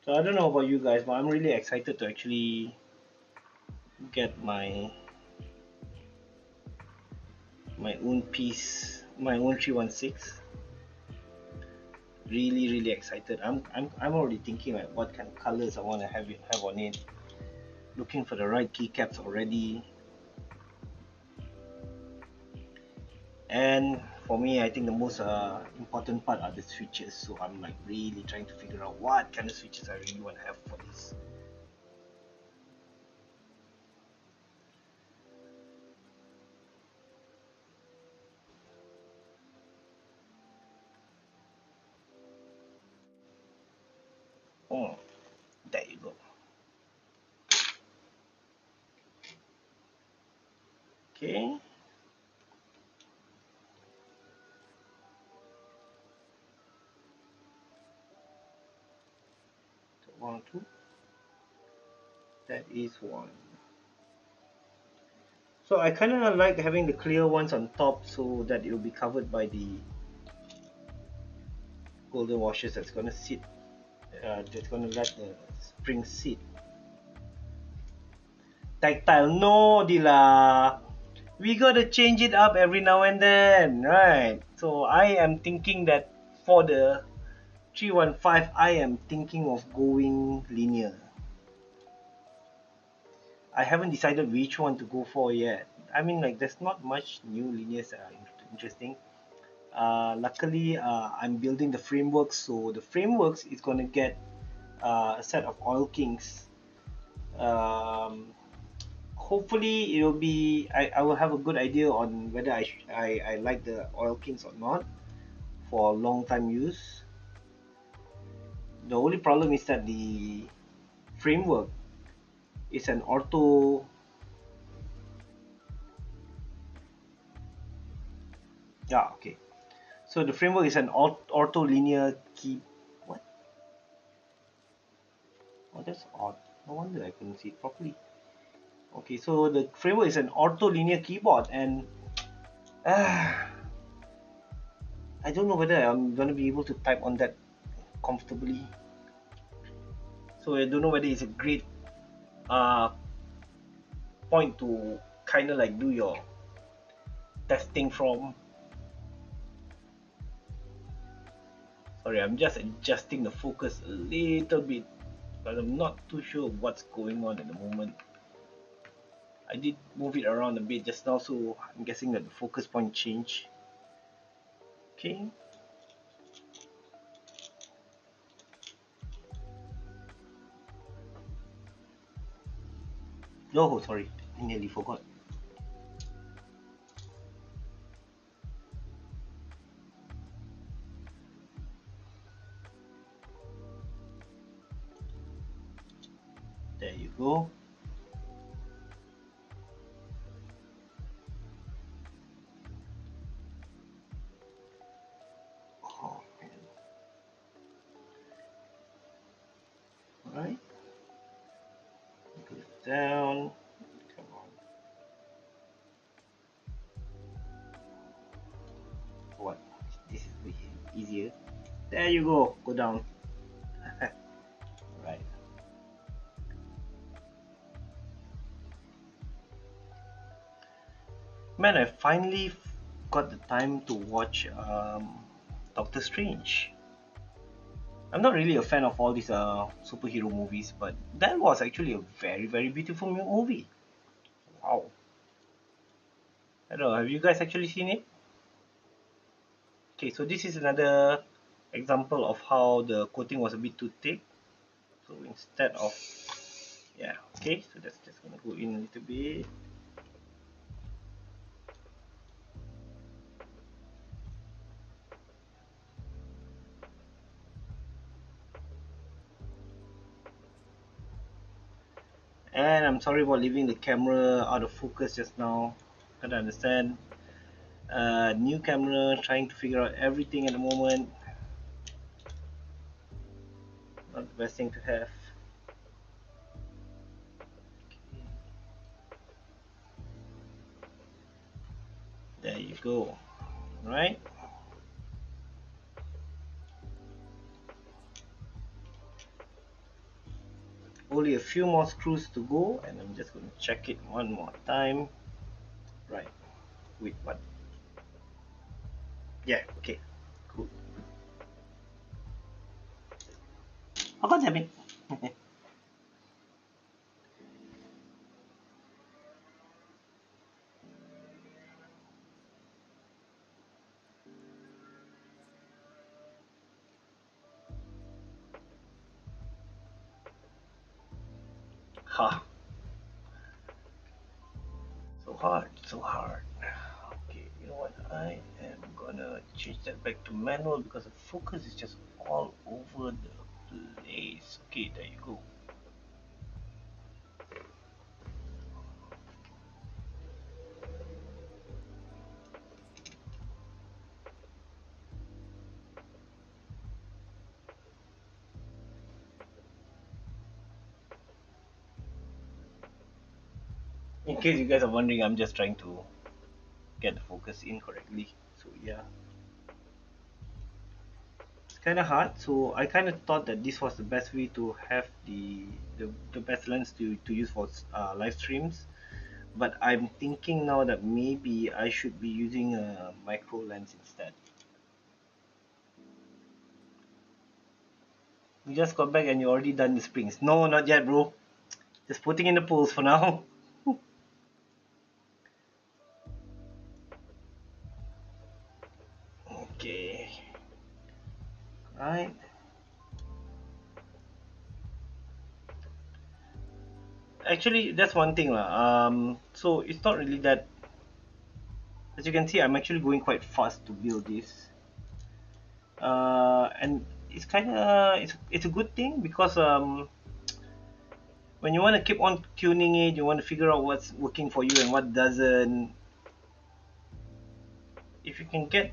So I don't know about you guys, but I'm really excited to actually get my own piece, my own 316. Really excited. I'm already thinking like what kind of colors I want to have on it. Looking for the right keycaps already. And for me, I think the most important part are the switches. So I'm like really trying to figure out what kind of switches I really want to have for this. Oh, there you go. Okay. So 1, 2. That is one. So I kind of like having the clear ones on top so that it will be covered by the golden washers that's gonna sit. That's gonna let the spring sit. Tactile, no, Dila. We gotta change it up every now and then, right? So I am thinking that for the 315, I am thinking of going linear. I haven't decided which one to go for yet. I mean, like, there's not much new linears that are interesting. Luckily, I'm building the framework, so the frameworks is gonna get a set of oil kings. Um, Hopefully, it will be. I will have a good idea on whether I like the oil kings or not for long time use. The only problem is that the framework is an ortho. Yeah, okay. So the framework is an ortholinear key. What? Oh, that's odd. No wonder I couldn't see it properly. Okay, so the framework is an ortholinear keyboard, and uh, I don't know whether I'm gonna be able to type on that comfortably. So I don't know whether it's a great uh, point to kind of like do your testing from. Sorry, I'm just adjusting the focus a little bit, but I'm not too sure what's going on at the moment. I did move it around a bit just now, so I'm guessing that the focus point changed. Okay. Oh, sorry, I nearly forgot. There you go. Oh man. Alright. Goes down. Come on. What? This is way easier. There you go. Go down. Right. Man, I finally got the time to watch Doctor Strange. I'm not really a fan of all these superhero movies, but that was actually a very beautiful movie. Wow. I don't know. Have you guys actually seen it? Okay, so this is another example of how the coating was a bit too thick. So instead of, yeah, okay, so that's just gonna go in a little bit. And I'm sorry about leaving the camera out of focus just now. I don't understand. New camera, trying to figure out everything at the moment. Not the best thing to have. Okay, there you go. Right? only a few more screws to go, and I'm just going to check it one more time. Right, wait, what? Yeah, okay, cool. Oh, god damn it. Ha, so hard, so hard. Okay, you know what? I am gonna change that back to manual because the focus is just all over the place. Okay, there you go. In case you guys are wondering, I'm just trying to get the focus in correctly. So yeah, it's kind of hard. So I kind of thought that this was the best way to have the best lens to use for live streams. But I'm thinking now that maybe I should be using a micro lens instead. You just got back and you already done the springs. No, not yet, bro. Just putting in the poles for now. Okay. Right. Actually, that's one thing lah. So it's not really that. As you can see, I'm actually going quite fast to build this. And it's kind of it's a good thing because when you want to keep on tuning it, you want to figure out what's working for you and what doesn't. If you can get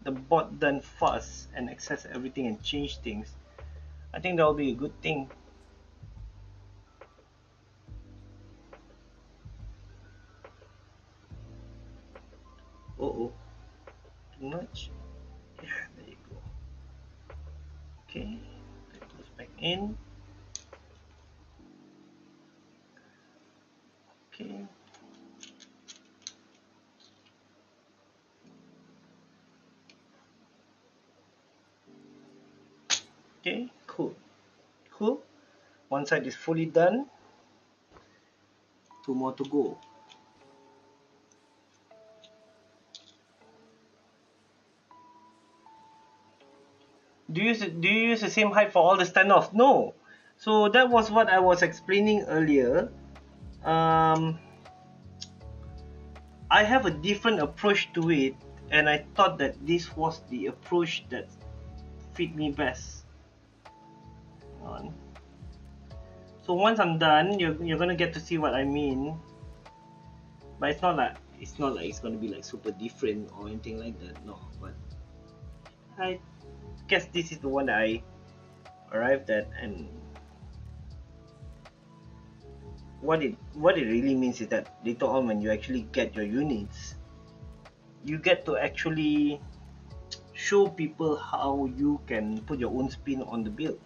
the bot done fast and access everything and change things, I think that will be a good thing. Oh, too much. Yeah, there you go. Okay, that goes back in. Okay. Okay, cool. Cool. One side is fully done. Two more to go. Do you use the same height for all the standoffs? No. So that was what I was explaining earlier. Um, I have a different approach to it, and I thought that this was the approach that fit me best. On. So once I'm done, you're gonna get to see what I mean. But it's not like it's gonna be like super different or anything like that. No, but I guess this is the one that I arrived at, and what it really means is that later on when you actually get your units, you get to actually show people how you can put your own spin on the build.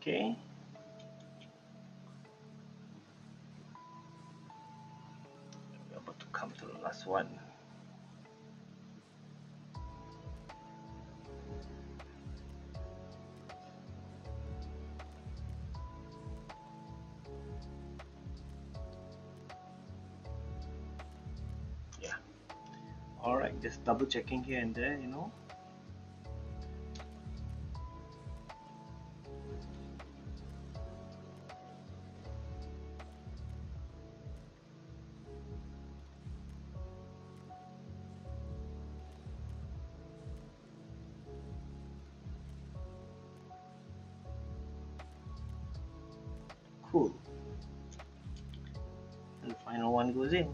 Okay. We're about to come to the last one. Yeah. Alright, just double checking here and there, you know. Cool. And the final one goes in.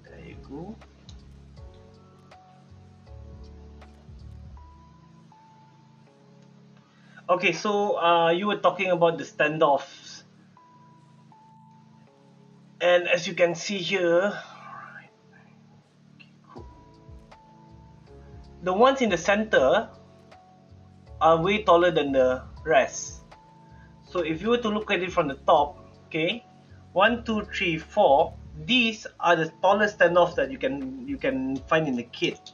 There you go. Okay, so you were talking about the standoffs, and as you can see here, okay, cool. the ones in the center are way taller than the rest. So if you were to look at it from the top, okay, 1, 2, 3, 4, these are the tallest standoffs that you can find in the kit,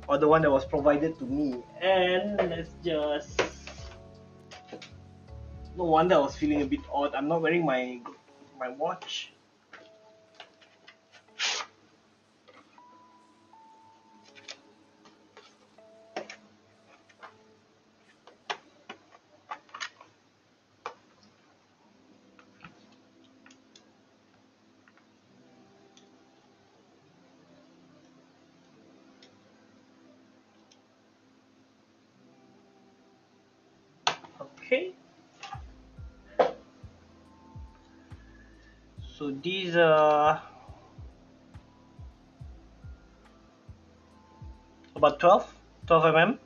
or the one that was provided to me. And let's just, no wonder I was feeling a bit odd. I'm not wearing my watch. Okay. So these are about 12 mm.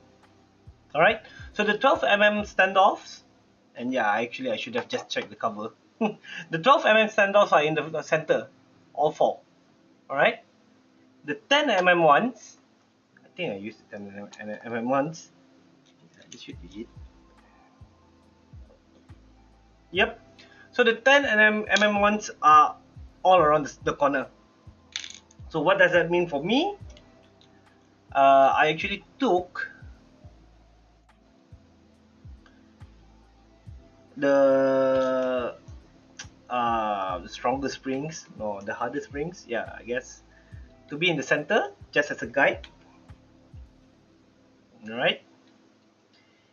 All right. So the 12 mm standoffs, and yeah, actually I should have just checked the cover. The 12 mm standoffs are in the center, all four. All right. The 10 mm ones, I think I used the 10 mm ones. This should be it. Yep. So the 10 mm ones are all around the corner. So what does that mean for me? I actually took the stronger springs, no, the harder springs, yeah, I guess, to be in the center, just as a guide. Alright.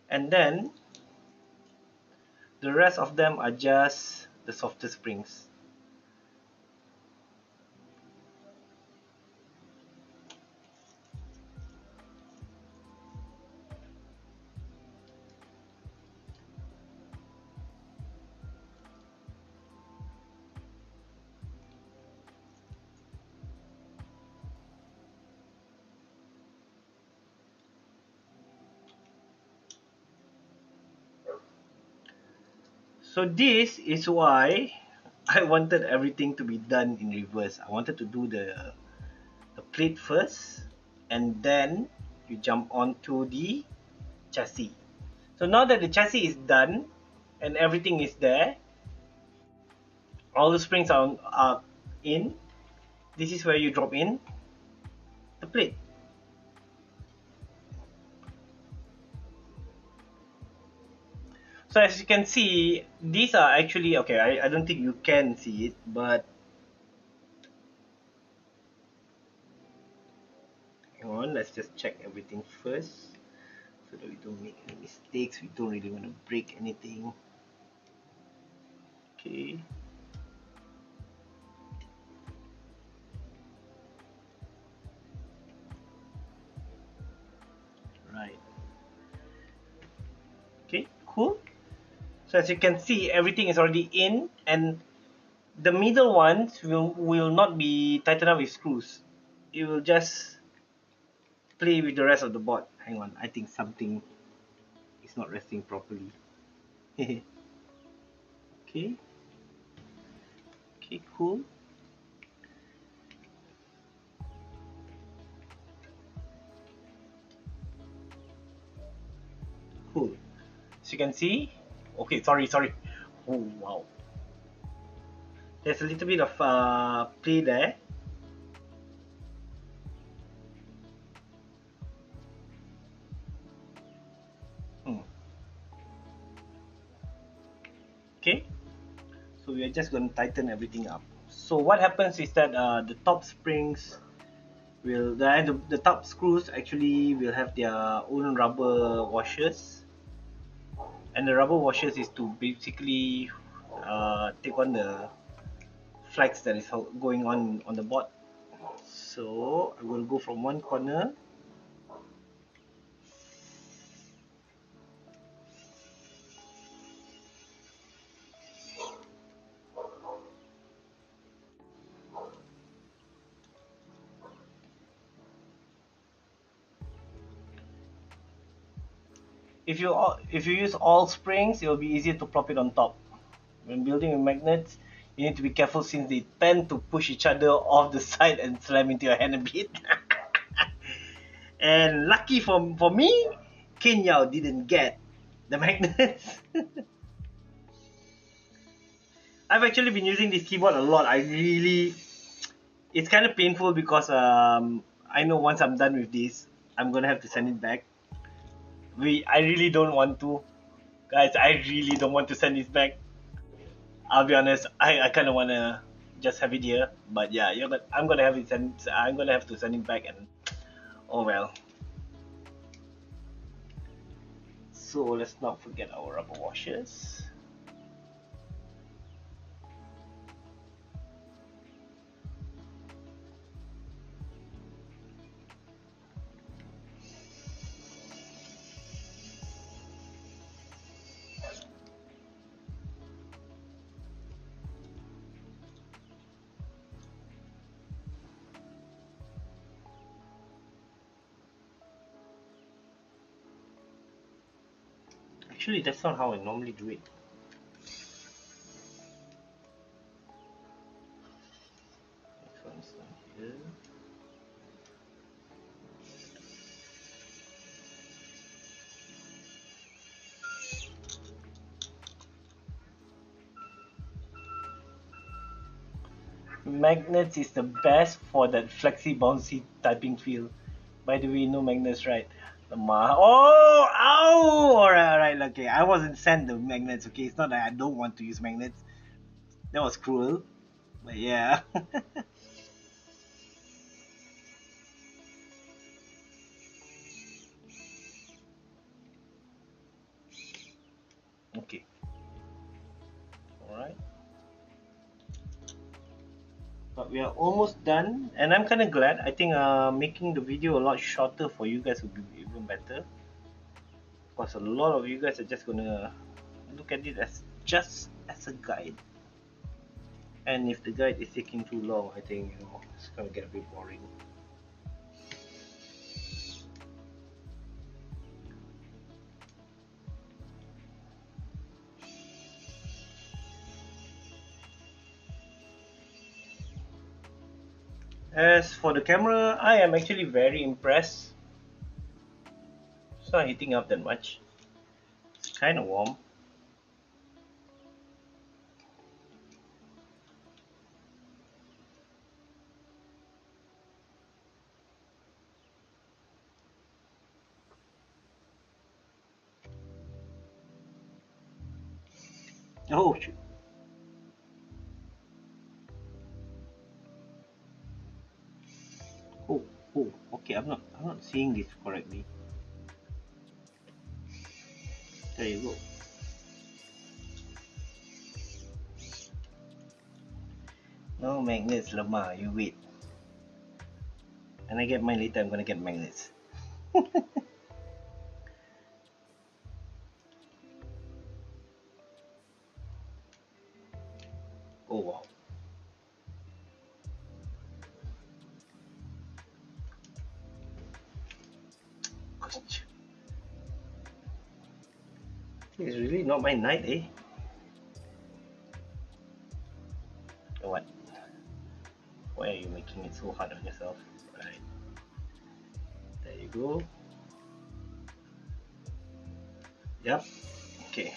And then the rest of them are just the softer springs. So this is why I wanted everything to be done in reverse. I wanted to do the plate first, and then you jump onto the chassis. So now that the chassis is done and everything is there, all the springs are in, this is where you drop in the plate. So as you can see, these are actually, okay, I don't think you can see it, but hang on, let's just check everything first so that we don't make any mistakes. We don't really want to break anything. Okay. Right. Okay, cool. So as you can see, everything is already in, and the middle ones will not be tightened up with screws. It will just play with the rest of the board. Hang on, I think something is not resting properly. Okay. Okay, cool. Cool. As you can see, okay, sorry. Oh, wow. There's a little bit of play there. Okay. So we are just going to tighten everything up. So what happens is that the top springs will, the top screws actually will have their own rubber washers. And the rubber washers is to basically take on the flex that is going on the board. So I will go from one corner. If you use all springs, it will be easier to plop it on top. When building with magnets, you need to be careful since they tend to push each other off the side and slam into your hand a bit. And lucky for me, Kinyao didn't get the magnets. I've actually been using this keyboard a lot. It's kind of painful because I know once I'm done with this, I'm gonna have to send it back. I really don't want to, guys. I really don't want to send this back. I'll be honest. I kind of wanna just have it here, but yeah, I'm gonna have it sent. I'm gonna have to send it back, and oh well. So let's not forget our rubber washers. Actually, that's not how I normally do it. Next one's down here. Magnets is the best for that flexi bouncy typing feel. By the way, no magnets, right? Oh, ow! Alright, okay. I wasn't sent the magnets, okay? It's not that I don't want to use magnets. That was cruel. But yeah. Okay. Alright. But we are almost done, and I'm kind of glad. I think making the video a lot shorter for you guys would be even better, because a lot of you guys are just gonna look at it as just as a guide, and if the guide is taking too long, I think it's gonna get a bit boring. As for the camera, I am actually very impressed. It's not heating up that much. It's kind of warm. Oh shoot. Oh, oh, okay. I'm not seeing this correctly. There you go. No magnets, lemah. You wait. And I get mine later. I'm gonna get magnets. Oh wow. It's really not my night, eh? What? Why are you making it so hard on yourself? Right. There you go. Yep. Okay.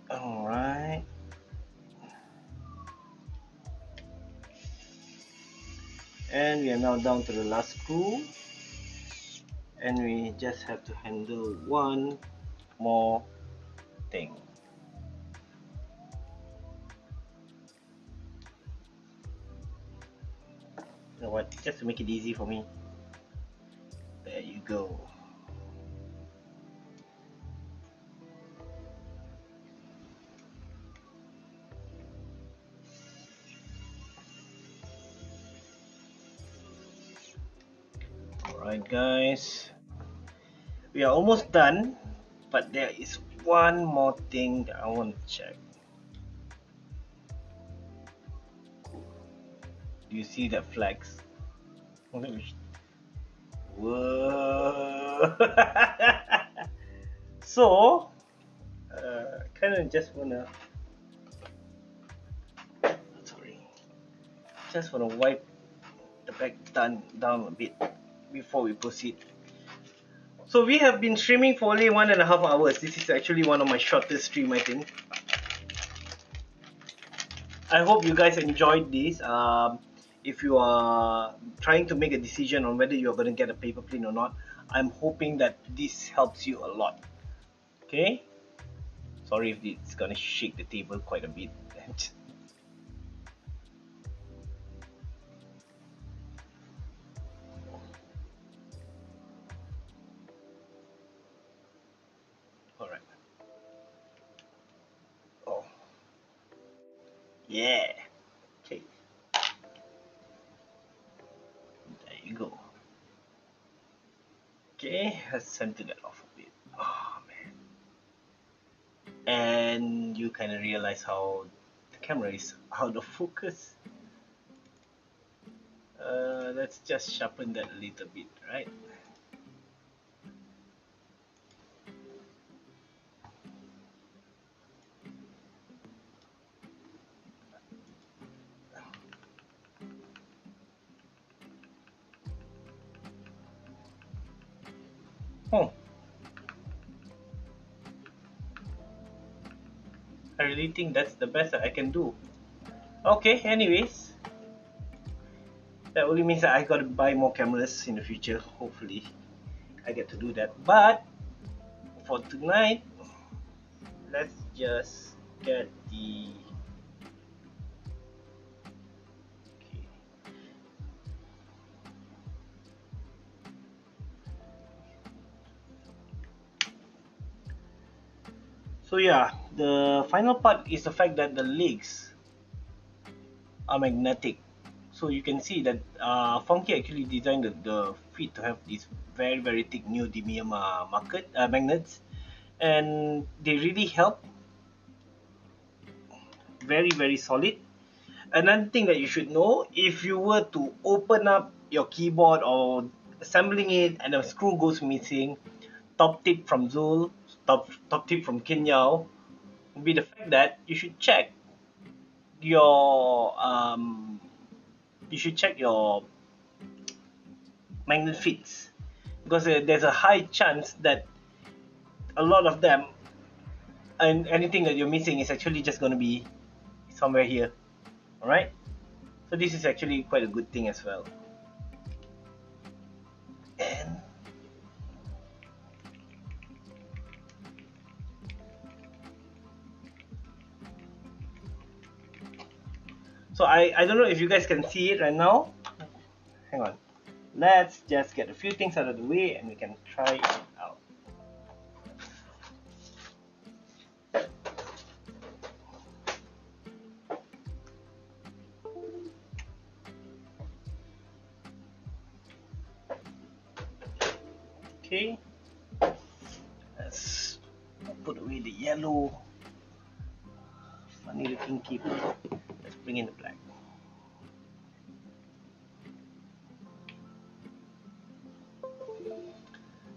Alright. And we are now down to the last screw. And we just have to handle one more thing. You know what? Just to make it easy for me. There you go. Alright guys, we are almost done, but there is one more thing that I want to check. Do you see that flex? Whoa! So kind of just wanna, sorry, just wanna wipe the back down a bit before we proceed. So we have been streaming for only 1.5 hours. This is actually one of my shortest stream, I think. I hope you guys enjoyed this. If you are trying to make a decision on whether you're going to get a paper plane or not, I'm hoping that this helps you a lot. Okay? Sorry if it's going to shake the table quite a bit. Alright. Oh, yeah. Okay, there you go. Okay, let's center that off a bit. Oh, man. And you kind of realize how the camera is out of focus. Let's just sharpen that a little bit, right? Oh, I really think that's the best that I can do. Okay, anyways, that only means that I gotta buy more cameras in the future. Hopefully, I get to do that. But for tonight, let's just get the. Okay. So yeah, the final part is the fact that the legs are magnetic. So you can see that Funky actually designed the feet to have these very thick neodymium magnets, and they really help. Very solid. Another thing that you should know, if you were to open up your keyboard or assembling it and a screw goes missing, top tip from Zul, top tip from Kinyao would be the fact that your you should check your magnet fits, because there's a high chance that a lot of them, and anything that you're missing is actually just going to be somewhere here. All right, so this is actually quite a good thing as well. And so I don't know if you guys can see it right now. Hang on, let's just get a few things out of the way and we can try it out. Okay, let's put away the yellow funny looking keyboard. Let's bring in the black.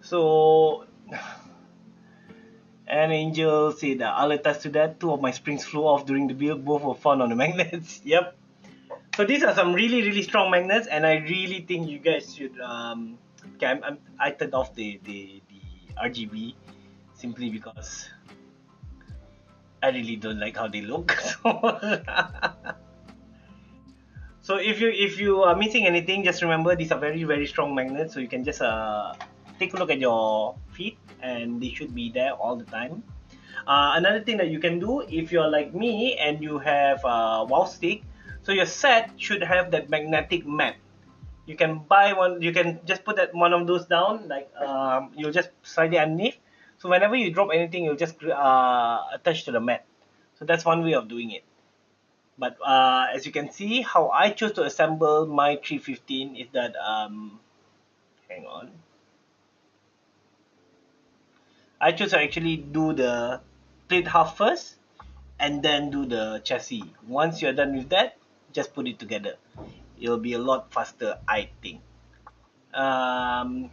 So, an angel said, I'll attest to that. Two of my springs flew off during the build. Both were found on the magnets. Yep. So these are some really strong magnets, and I really think you guys should. Okay, I turned off the RGB simply because I really don't like how they look. So if you are missing anything, just remember these are very strong magnets. So you can just take a look at your feet, and they should be there all the time. Another thing that you can do, if you're like me and you have a wow stick, so your set should have that magnetic mat. You can buy one. You can just put that one of those down, like you'll just slide it underneath. So whenever you drop anything, you'll just attach to the mat. So that's one way of doing it. But as you can see, how I chose to assemble my 315 is that hang on. I chose to actually do the plate half first and then do the chassis. Once you're done with that, just put it together. It'll be a lot faster, I think. Um,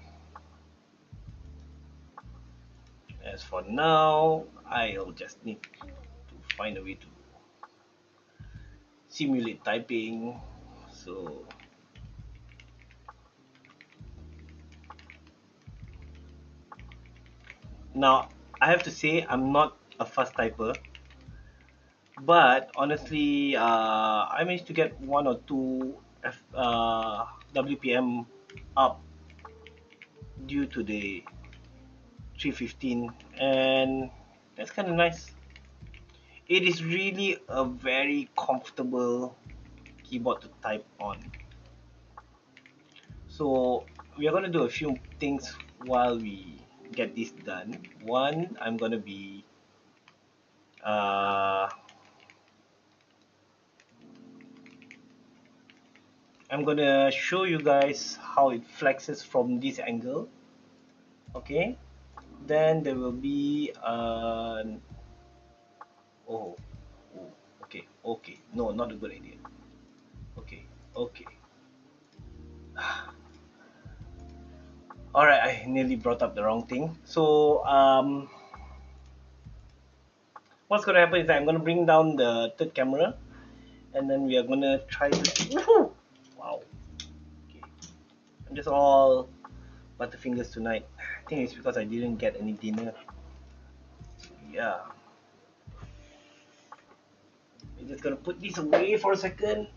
As for now, I'll just need to find a way to simulate typing. So now I have to say I'm not a fast typer, but honestly, I managed to get one or two WPM up due to the 315, and that's kind of nice. It is really a very comfortable keyboard to type on. So we are going to do a few things while we get this done. One, uh, I'm gonna show you guys how it flexes from this angle. Okay, then there will be oh, oh, okay, okay, no, not a good idea. Okay, okay. All right, I nearly brought up the wrong thing. So what's gonna happen is I'm gonna bring down the third camera, and then we are gonna try to. Woohoo! Wow. Okay. I'm just all butterfingers tonight. I think it's because I didn't get any dinner. Yeah. We're just gonna put this away for a second.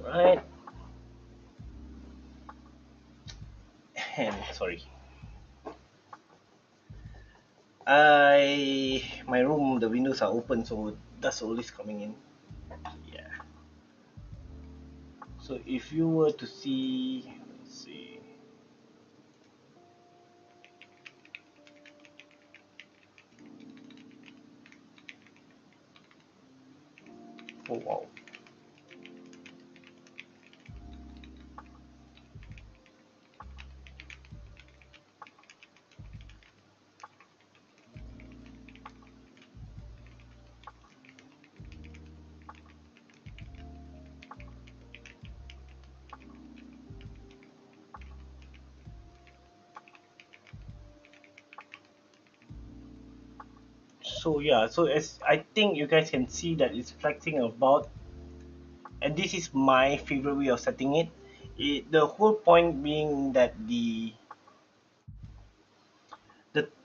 Right. And sorry. My room, the windows are open, so dust always coming in. Yeah. So if you were to see, let's see. Oh wow. So yeah, so as I think you guys can see that it's flexing about, and this is my favorite way of setting it. The whole point being that the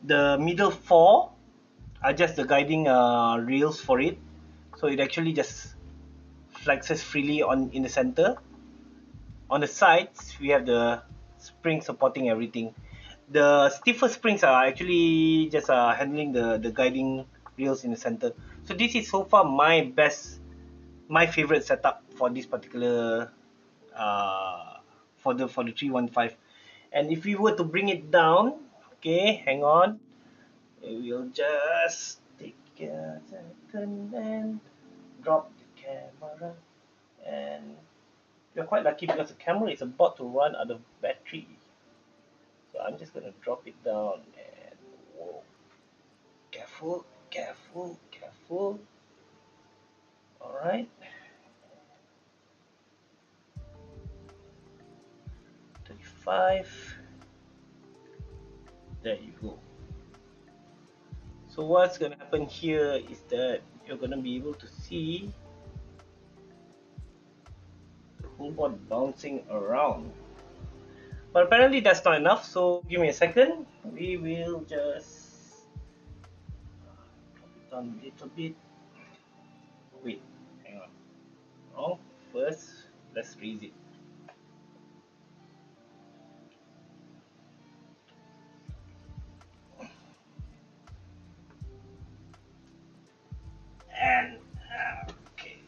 middle four are just the guiding rails for it, so it actually just flexes freely on in the center. On the sides, we have the spring supporting everything. The stiffer springs are actually just handling the guiding rails in the center. So this is so far my favorite setup for this particular for the 315. And if we were to bring it down, okay, hang on, we'll just take a second and drop the camera. And we're quite lucky because the camera is about to run out of battery. So I'm just gonna drop it down and whoa, careful, careful, careful. All right, 35. There you go. So what's gonna happen here is that you're gonna be able to see the whole board bouncing around. But apparently that's not enough. So give me a second. We will just drop it down a little bit. Wait, hang on. Oh, first let's raise it. And okay.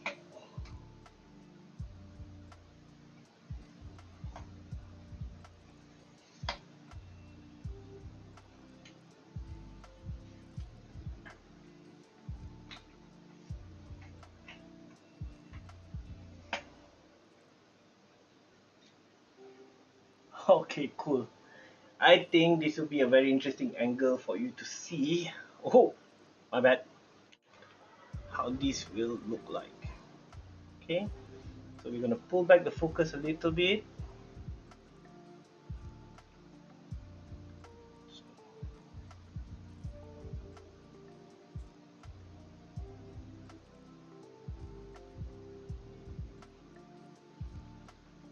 Okay, cool. I think this will be a very interesting angle for you to see. Oh, my bad. How this will look like. Okay, so we're gonna pull back the focus a little bit.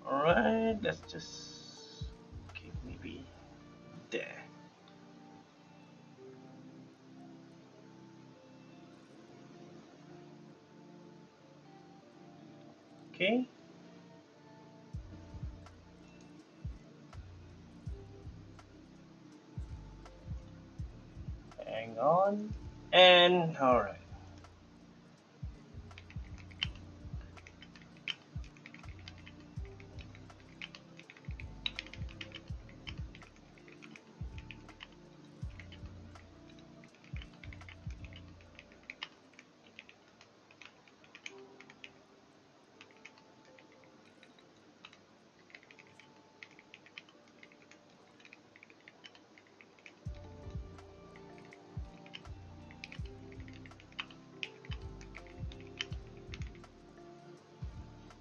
Alright, let's just, okay, maybe there. Okay, hang on. And alright.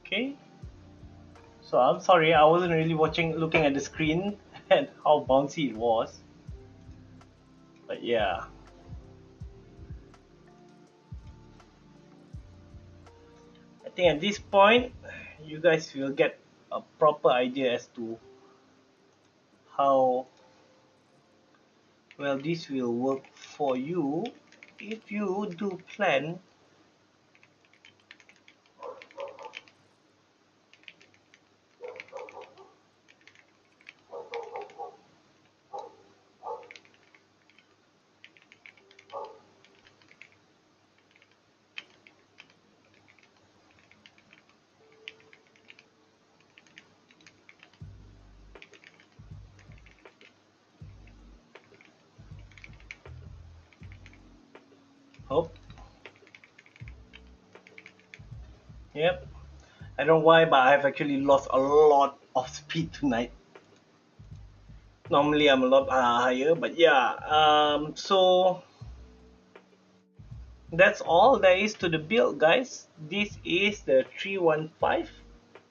Okay. So I'm sorry, I wasn't really looking at the screen and how bouncy it was. But yeah, I think at this point, you guys will get a proper idea as to how well this will work for you if you do plan. Hope. Yep. I don't know why, but I've actually lost a lot of speed tonight. Normally I'm a lot higher, but yeah. So that's all there is to the build, guys. This is the 315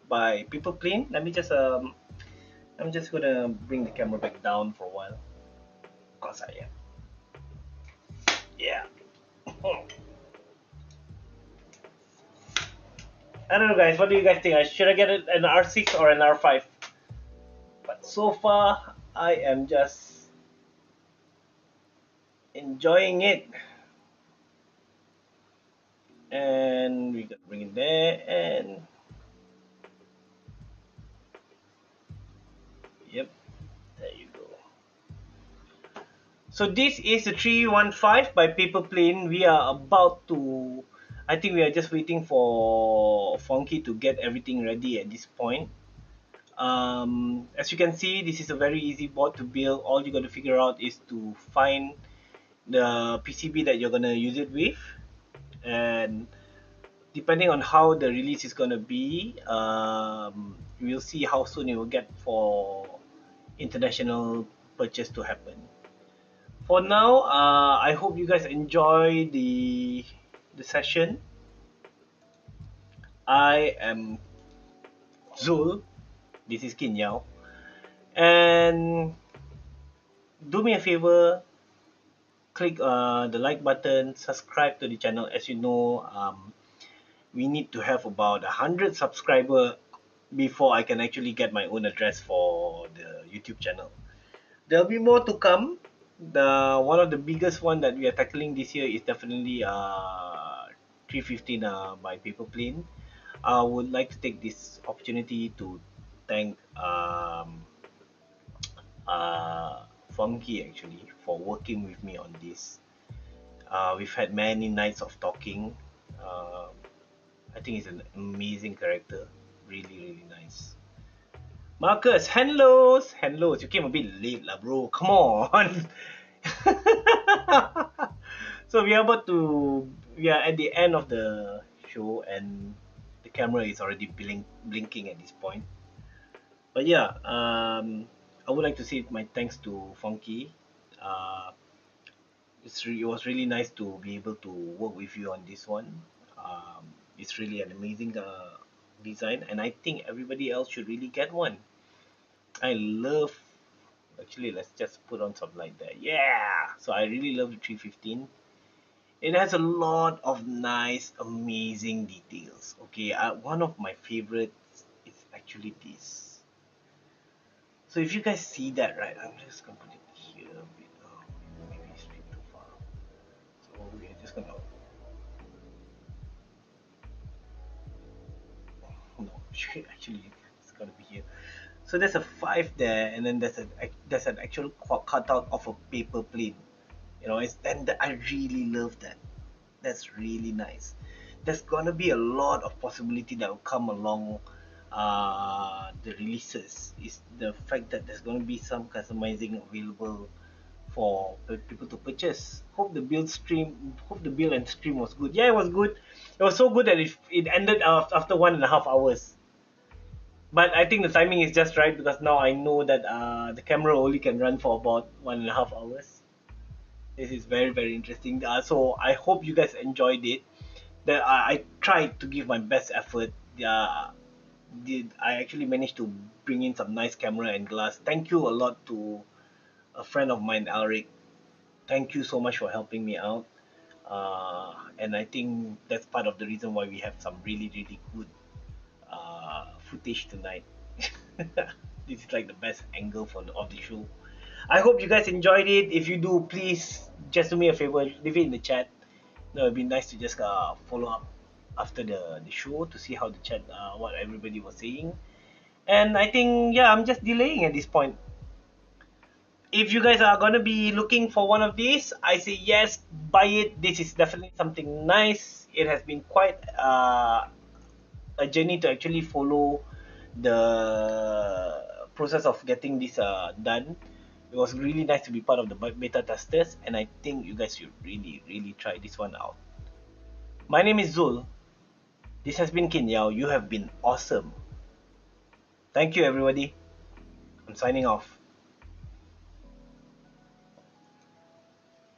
by Paperplane. I'm just gonna bring the camera back down for a while. Cause I am. Yeah. I don't know, guys. What do you guys think? Should I get an R6 or an R5? But so far, I am just enjoying it. And we got bring it there, and yep, there you go. So this is the 315 by Paperplane. We are about to, I think we are just waiting for Funky to get everything ready at this point. As you can see, this is a very easy board to build. All you got to figure out is to find the PCB that you're gonna use it with, and depending on how the release is gonna be, we'll see how soon it will get for international purchase to happen. For now, I hope you guys enjoy the session. I am Zul. This is Kinyao, and do me a favor, click the like button, subscribe to the channel. As you know, we need to have about 100 subscriber before I can actually get my own address for the YouTube channel. There'll be more to come. The one of the biggest one that we are tackling this year is definitely 315 by Paperplane. I would like to take this opportunity to thank Funky actually for working with me on this. We've had many nights of talking. Uh, I think he's an amazing character. Really, really nice. Marcus, hellos, hellos. You came a bit late, lah, bro. Come on. So we are at the end of the show, and the camera is already blinking at this point. But yeah, I would like to say my thanks to Funky. Uh, it was really nice to be able to work with you on this one. It's really an amazing design, and I think everybody else should really get one. I love. Actually, let's just put on some light there. Yeah. So I really love the 315. It has a lot of nice, amazing details. Okay, one of my favorites is actually this. So if you guys see that, right, I'm just gonna put it here a bit. Maybe it's a bit too far. So we're just gonna, no, actually it's gonna be here. So there's a 5 there, and then there's an actual cutout of a paper plane. You know, and I really love that. That's really nice. There's gonna be a lot of possibility that will come along the releases. Is the fact that there's gonna be some customizing available for people to purchase. Hope the build and stream was good. Yeah, it was good. It was so good that it ended after 1.5 hours. But I think the timing is just right because now I know that the camera only can run for about 1.5 hours. This is very very interesting. So I hope you guys enjoyed it. That I tried to give my best effort. Did I actually managed to bring in some nice camera and glass? Thank you a lot to a friend of mine, Alric. Thank you so much for helping me out. And I think that's part of the reason why we have some really really good footage tonight. This is like the best angle of the show. I hope you guys enjoyed it. If you do, please just do me a favor, leave it in the chat. No, it'd be nice to just follow up after the show to see how the chat, what everybody was saying. And I think, yeah, I'm just delaying at this point. If you guys are gonna be looking for one of these, I say yes, buy it. This is definitely something nice. It has been quite a journey to actually follow the process of getting this done. It was really nice to be part of the beta testers, and I think you guys should really, really try this one out. My name is Zul. This has been Kinyao. You have been awesome. Thank you, everybody. I'm signing off.